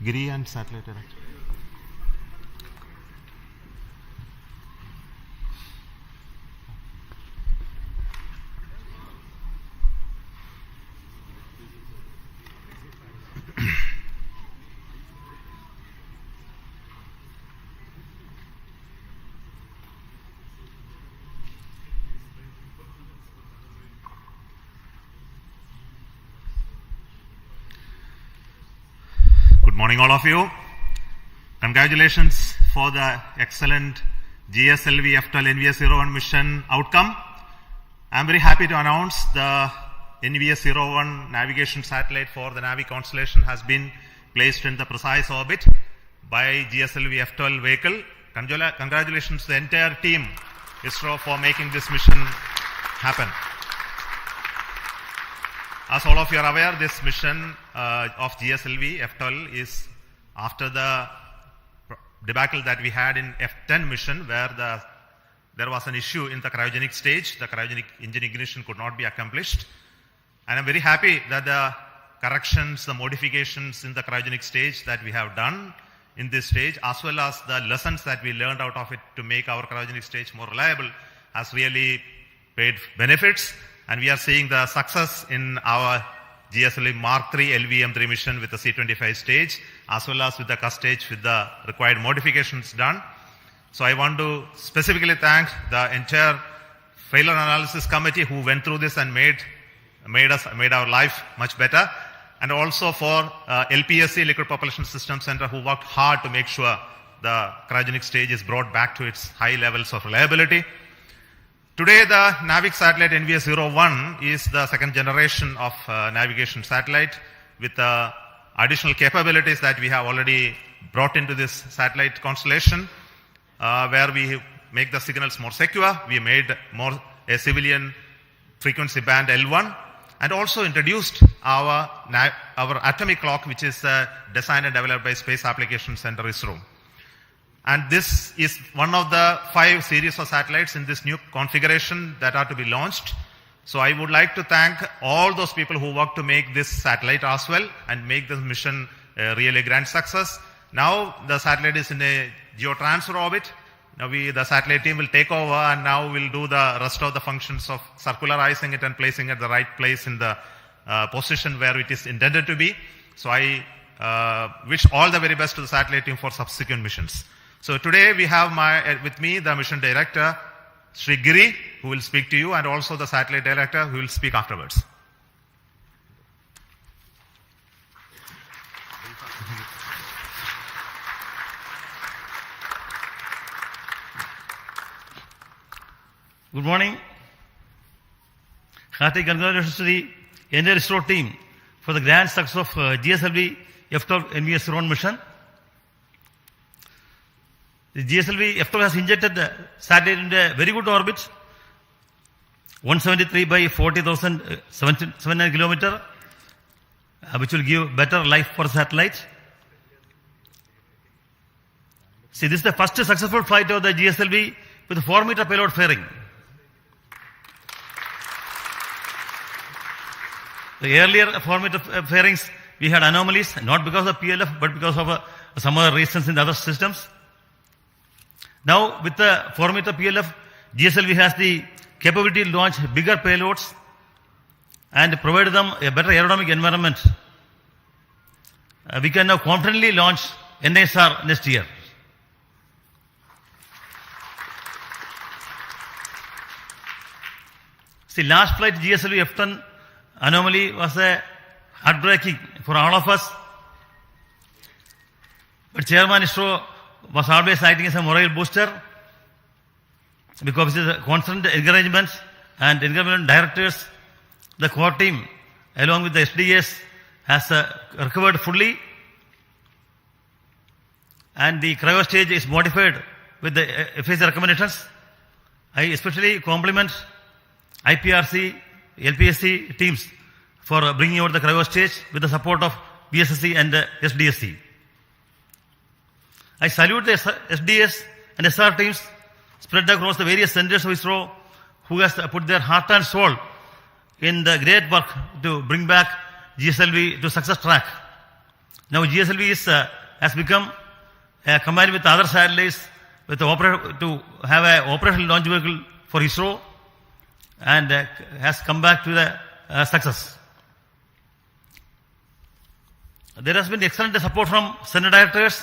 Giri and Satellite Director. Good morning, all of you. Congratulations for the excellent GSLV F12 NVS 01 mission outcome. I am very happy to announce the NVS 01 navigation satellite for the Navi constellation has been placed in the precise orbit by GSLV F12 vehicle. Congratulations to the entire team ISRO for making this mission happen. As all of you are aware, this mission of GSLV F12 is after the debacle that we had in F10 mission, where there was an issue in the cryogenic stage. The cryogenic engine ignition could not be accomplished. And I'm very happy that the corrections, the modifications in the cryogenic stage that we have done in this stage, as well as the lessons that we learned out of it to make our cryogenic stage more reliable, has really paid benefits. And we are seeing the success in our GSLV Mark III LVM3 mission with the C25 stage, as well as with the CUS stage with the required modifications done. So I want to specifically thank the entire failure analysis committee who went through this and made our life much better. And also for LPSC, Liquid Propulsion Systems Center, who worked hard to make sure the cryogenic stage is brought back to its high levels of reliability. Today, the NAVIC satellite NVS 01 is the second generation of navigation satellite with additional capabilities that we have already brought into this satellite constellation, where we make the signals more secure. We made more a civilian frequency band L1, and also introduced our atomic clock, which is designed and developed by Space Applications Center ISRO. And this is one of the 5 series of satellites in this new configuration that are to be launched. So I would like to thank all those people who worked to make this satellite as well and make this mission a really grand success. Now the satellite is in a geotransfer orbit. Now the satellite team will take over, and now we'll do the rest of the functions of circularizing it and placing it at the right place in the position where it is intended to be. So I wish all the very best to the satellite team for subsequent missions. So today we have with me the mission director, Sri Giri, who will speak to you, and also the satellite director, who will speak afterwards. Good morning. Hearty congratulations to the entire ISRO team for the grand success of GSLV F12 NVS 01 mission. The GSLV F12 has injected the satellite in a very good orbit, 173 by 40,709 kilometers, which will give better life for satellite. See, this is the first successful flight of the GSLV with 4-meter payload fairing. The earlier 4-meter fairings, we had anomalies, not because of PLF, but because of some other reasons in the other systems. Now, with the 4-meter PLF, GSLV has the capability to launch bigger payloads and provide them a better aerodynamic environment. We can now confidently launch NISR next year. See, last flight GSLV F10 anomaly was heartbreaking for all of us. But Chairman ISRO was always acting as a morale booster, because it is a constant encouragement and encouragement directors, the core team, along with the SDS, has recovered fully, and the cryo stage is modified with the phase recommendations. I especially compliment IPRC, LPSC teams for bringing out the cryo stage with the support of BSSC and SDSC. I salute the SDS and SR teams spread across the various centers of ISRO, who has put their heart and soul in the great work to bring back GSLV to success track. Now GSLV has become combined with other satellites with to have an operational launch vehicle for ISRO, and has come back to the success. There has been excellent support from center directors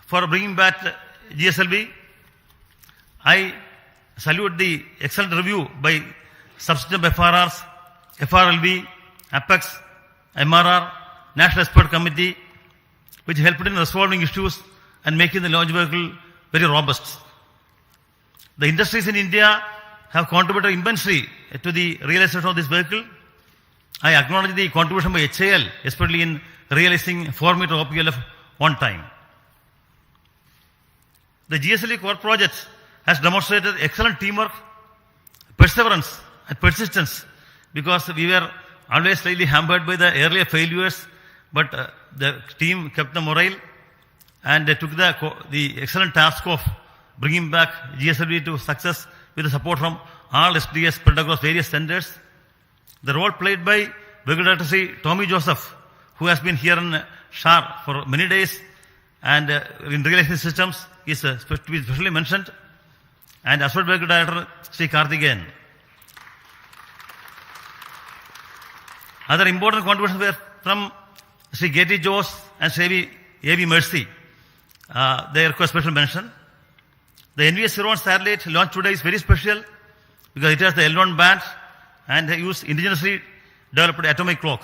for bringing back GSLV. I salute the excellent review by subsystem FRRs, FRLV, Apex, MRR, National Expert Committee, which helped in resolving issues and making the launch vehicle very robust. The industries in India have contributed immensely to the realization of this vehicle. I acknowledge the contribution by HAL, especially in realizing 4-meter OPLF on time. The GSLV core project has demonstrated excellent teamwork, perseverance and persistence, because we were always slightly hampered by the earlier failures, but the team kept the morale and they took the excellent task of bringing back GSLV to success with the support from all SDS spread across various centers. The role played by Brigadier Sri Tommy Joseph, who has been here in SHAR for many days and in realizing systems, is to be specially mentioned, and as well Brigadier Sri Karthikeyan. Other important contributions were from Sri Gati Jose and Sri A.V. Mercy. They require special mention. The NVS 01 satellite launched today is very special because it has the L1 band and they use indigenously developed atomic clock.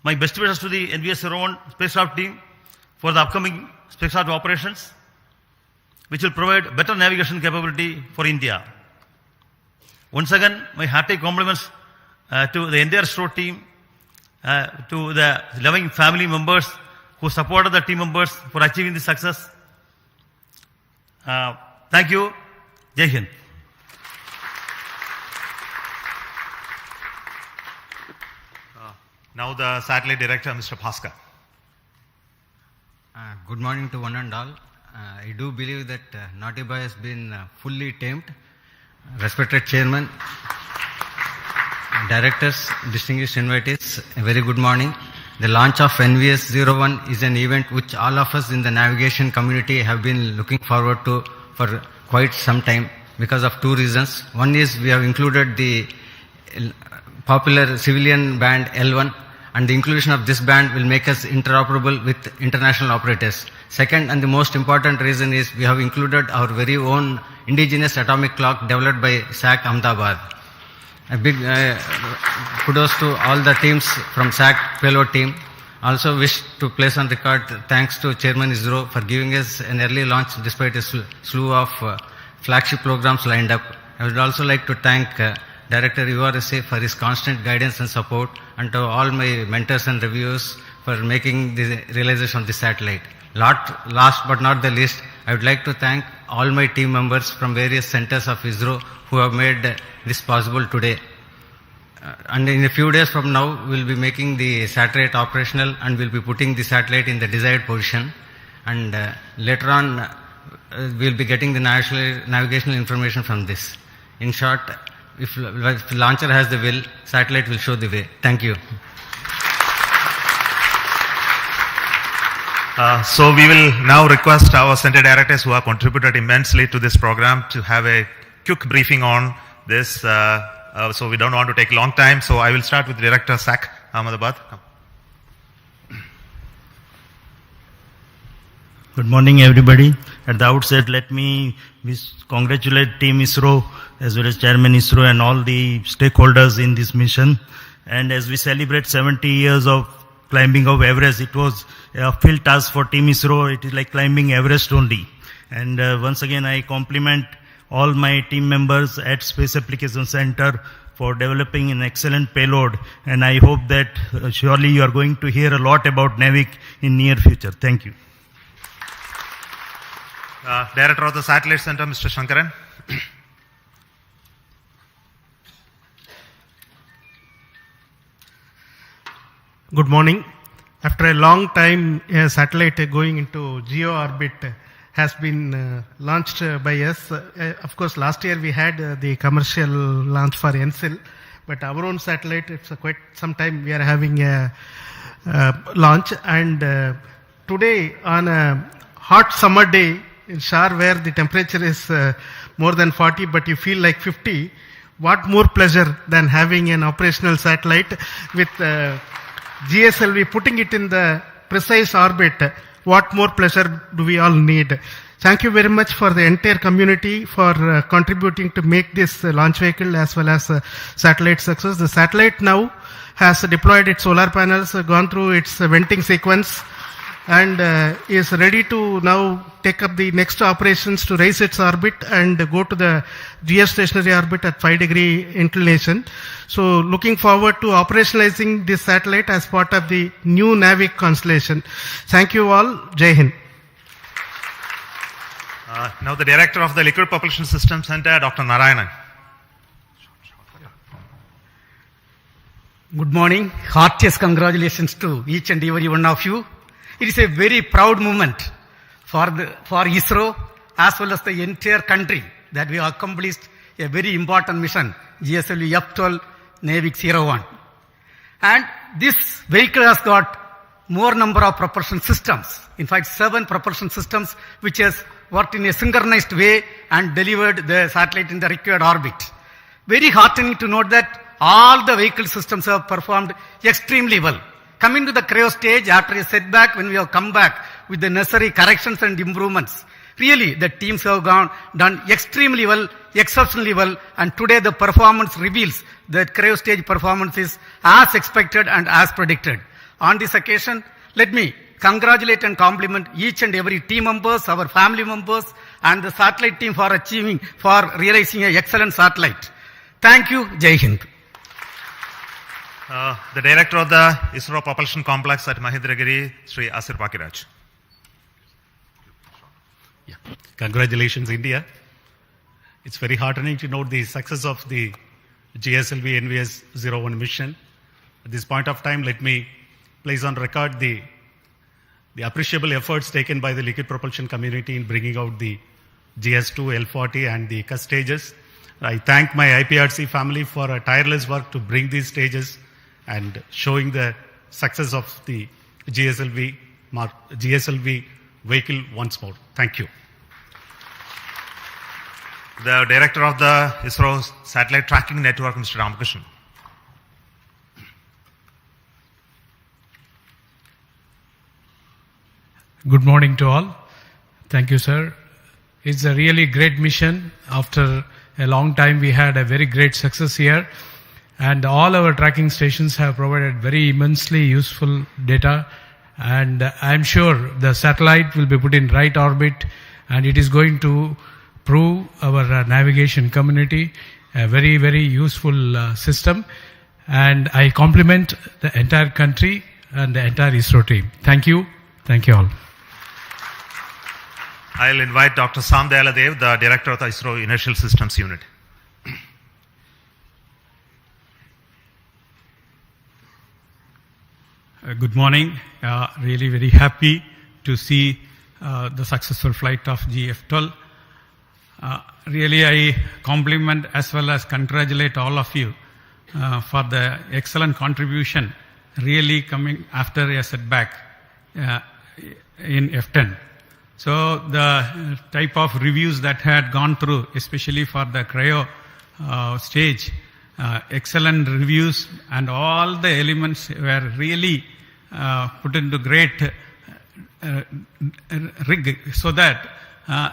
My best wishes to the NVS 01 spacecraft team for the upcoming spacecraft operations, which will provide better navigation capability for India. Once again, my hearty compliments to the entire ISRO team, to the loving family members who supported the team members for achieving this success. Thank you. Jai Hind. Now the satellite director, Mr. Bhaskar. Good morning to one and all. I do believe that Naughty Boy has been fully tamed. Respected Chairman, Directors, distinguished invitees, a very good morning. The launch of NVS 01 is an event which all of us in the navigation community have been looking forward to for quite some time because of two reasons. One is we have included the popular civilian band L1, and the inclusion of this band will make us interoperable with international operators. Second, and the most important reason is we have included our very own indigenous atomic clock developed by SAC Ahmedabad. A big kudos to all the teams from SAC payload team. Also wish to place on record thanks to Chairman ISRO for giving us an early launch despite a slew of flagship programs lined up. I would also like to thank Director URSA for his constant guidance and support, and to all my mentors and reviewers for making the realization of the satellite. Last but not the least, I would like to thank all my team members from various centers of ISRO who have made this possible today. And in a few days from now, we'll be making the satellite operational and we'll be putting the satellite in the desired position. And later on, we'll be getting the navigational information from this. In short, if the launcher has the will, satellite will show the way. Thank you. So we will now request our center directors who have contributed immensely to this program to have a quick briefing on this. So we don't want to take a long time. So I will start with Director SAC Ahmedabad. Good morning, everybody. At the outset, let me congratulate Team ISRO as well as Chairman ISRO and all the stakeholders in this mission. And as we celebrate 70 years of climbing of Everest, it was a field task for Team ISRO. It is like climbing Everest only. And once again, I compliment all my team members at Space Application Center for developing an excellent payload. And I hope that surely you are going to hear a lot about NAVIC in near future. Thank you. Director of the Satellite Center, Mr. Shankaran. Good morning. After a long time, a satellite going into geo orbit has been launched by us. Of course, last year we had the commercial launch for NCL, but our own satellite, it's quite some time we are having a launch. And today, on a hot summer day in SHAR, where the temperature is more than 40, but you feel like 50, what more pleasure than having an operational satellite with GSLV, putting it in the precise orbit. What more pleasure do we all need? Thank you very much for the entire community for contributing to make this launch vehicle as well as satellite success. The satellite now has deployed its solar panels, gone through its venting sequence, and is ready to now take up the next operations to raise its orbit and go to the geostationary orbit at 5-degree inclination. So looking forward to operationalizing this satellite as part of the new NAVIC constellation. Thank you all. Jai Hind. Now the Director of the Liquid Propulsion System Center, Dr. Narayanan. Good morning. Heartiest congratulations to each and every one of you. It is a very proud moment for ISRO as well as the entire country that we have accomplished a very important mission, GSLV F12 NVS 01. And this vehicle has got more number of propulsion systems. In fact, 7 propulsion systems which has worked in a synchronized way and delivered the satellite in the required orbit. Very heartening to note that all the vehicle systems have performed extremely well. Coming to the cryo stage, after a setback, when we have come back with the necessary corrections and improvements, really the teams have done extremely well, exceptionally well, and today the performance reveals that cryo stage performance is as expected and as predicted. On this occasion, let me congratulate and compliment each and every team members, our family members, and the satellite team for realizing an excellent satellite. Thank you. Jai Hind. The Director of the ISRO Propulsion Complex at Mahendragiri, Sri Asir Pakiraj. Yeah. Congratulations, India. It's very heartening to note the success of the GSLV NVS 01 mission. At this point of time, let me place on record the appreciable efforts taken by the liquid propulsion community in bringing out the GS2, L40 and the CUS stages. I thank my IPRC family for a tireless work to bring these stages and showing the success of the GSLV vehicle once more. Thank you. The Director of the ISRO Satellite Tracking Network, Mr. Ramakrishnan. Good morning to all. Thank you, sir. It's a really great mission. After a long time, we had a very great success here. And all our tracking stations have provided very immensely useful data. And I'm sure the satellite will be put in right orbit, and it is going to prove our navigation community a very, very useful system. And I compliment the entire country and the entire ISRO team. Thank you. Thank you all. I'll invite Dr. Sam Dayaladev, the Director of the ISRO Inertial Systems Unit. Good morning. Really very happy to see the successful flight of GF12. Really I compliment as well as congratulate all of you for the excellent contribution really coming after a setback in F10. So the type of reviews that had gone through, especially for the cryo stage, excellent reviews, and all the elements were really put into great rig so that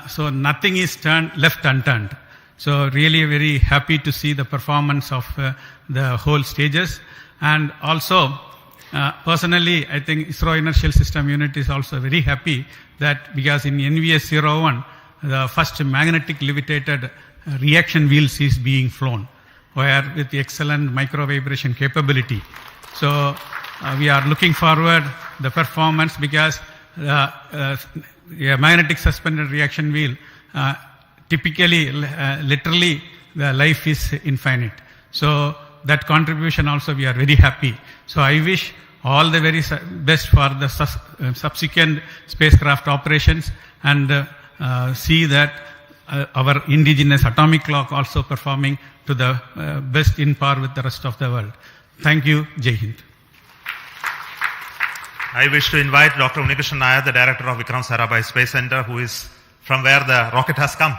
so nothing is left unturned. So really very happy to see the performance of the whole stages. And also personally, I think ISRO Inertial System Unit is also very happy that because in NVS 01, the first magnetic levitated reaction wheels is being flown, where with the excellent micro vibration capability. So we are looking forward the performance because a magnetic suspended reaction wheel typically, literally, the life is infinite. So that contribution also we are very happy. So I wish all the very best for the subsequent spacecraft operations, and see that our indigenous atomic clock also performing to the best in par with the rest of the world. Thank you. Jai Hind. I wish to invite Dr. Unikrishnan Nair, the director of Vikram Sarabhai Space Center, who is from where the rocket has come.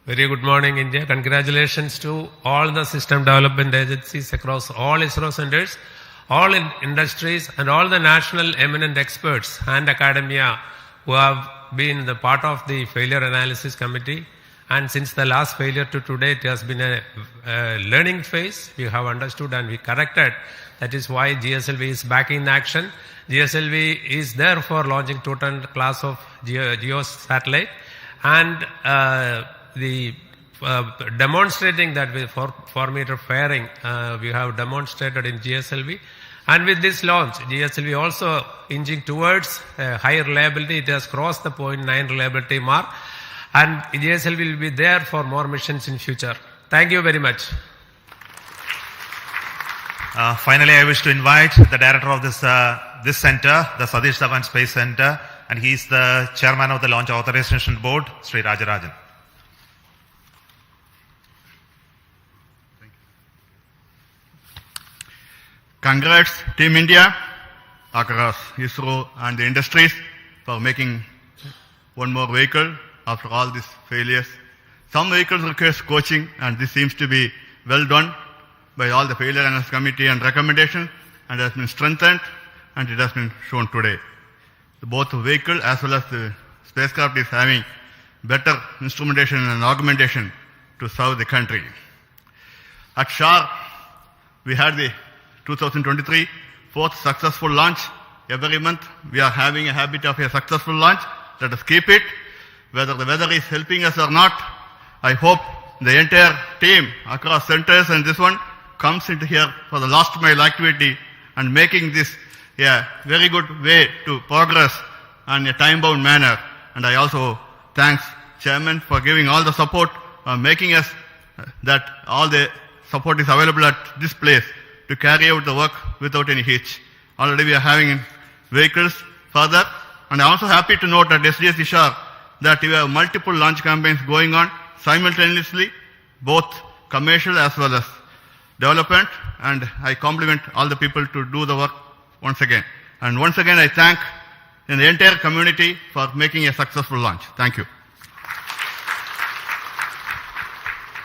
Very good morning, India. Congratulations to all the system development agencies across all ISRO centers, all industries, and all the national eminent experts and academia who have been the part of the failure analysis committee. And since the last failure to today, it has been a learning phase. We have understood and we corrected. That is why GSLV is back in action. GSLV is there for launching total class of geo satellite, and demonstrating that with 4-meter fairing, we have demonstrated in GSLV. And with this launch, GSLV also inching towards higher reliability. It has crossed the 0.9 reliability mark, and GSLV will be there for more missions in future. Thank you very much. Finally, I wish to invite the director of this center, the Satish Dhawan Space Center, and he is the chairman of the Launch Authorization Board, Sri Rajarajan. Congrats, Team India, across ISRO and the industries for making one more vehicle after all these failures. Some vehicles require coaching, and this seems to be well done by all the failure analysis committee and recommendation, and has been strengthened, and it has been shown today. Both the vehicle as well as the spacecraft is having better instrumentation and augmentation to serve the country. At SHAR, we had the 2023 fourth successful launch. Every month we are having a habit of a successful launch. Let us keep it. Whether the weather is helping us or not, I hope the entire team across centers and this one comes into here for the last mile activity and making this a very good way to progress in a time-bound manner. And I also thanks Chairman for giving all the support, making us that all the support is available at this place to carry out the work without any hitch. Already we are having vehicles further, and I'm also happy to note at SDSC SHAR that we have multiple launch campaigns going on simultaneously, both commercial as well as development, and I compliment all the people to do the work once again. And once again I thank the entire community for making a successful launch. Thank you.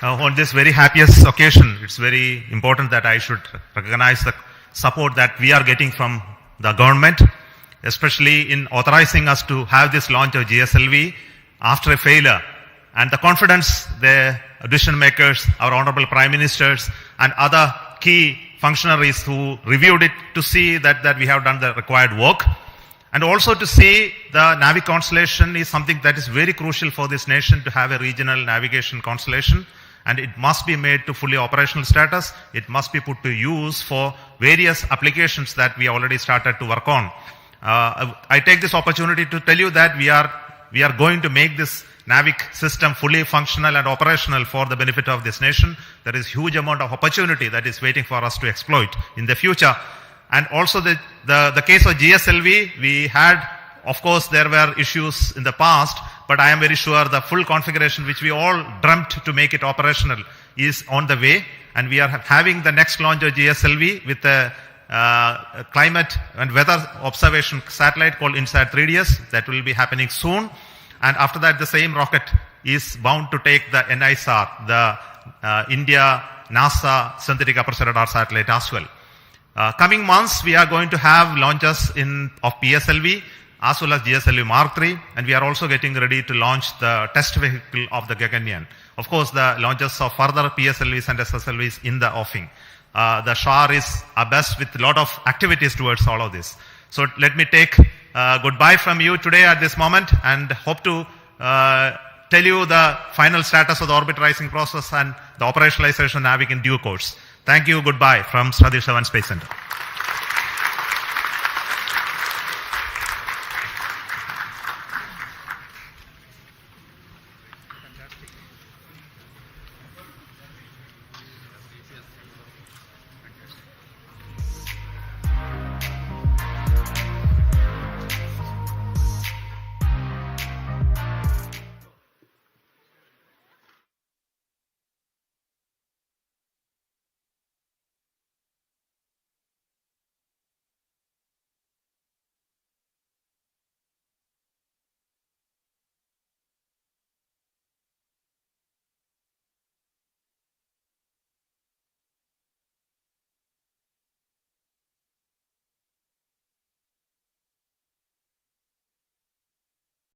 On this very happiest occasion, it's very important that I should recognize the support that we are getting from the government, especially in authorizing us to have this launch of GSLV after a failure, and the confidence the decision makers, our honorable prime ministers, and other key functionaries who reviewed it to see that we have done the required work, and also to see the NAVIC constellation is something that is very crucial for this nation to have a regional navigation constellation. And it must be made to fully operational status. It must be put to use for various applications that we already started to work on. I take this opportunity to tell you that we are going to make this NAVIC system fully functional and operational for the benefit of this nation. There is huge amount of opportunity that is waiting for us to exploit in the future. And also the case of GSLV, we had, of course, there were issues in the past, but I am very sure the full configuration which we all dreamt to make it operational is on the way, and we are having the next launch of GSLV with a climate and weather observation satellite called INSAT 3DS that will be happening soon. And after that, the same rocket is bound to take the NISR, the India NASA synthetic aperture radar satellite as well. Coming months, we are going to have launches of PSLV as well as GSLV Mark III, and we are also getting ready to launch the test vehicle of the Gaganyaan. Of course, the launches of further PSLVs and SSLVs in the offing. The SHAR is abreast with a lot of activities towards all of this. So let me take goodbye from you today at this moment, and hope to tell you the final status of the orbit rising process and the operationalization of NAVIC in due course. Thank you, goodbye from Satish Dhawan Space Center.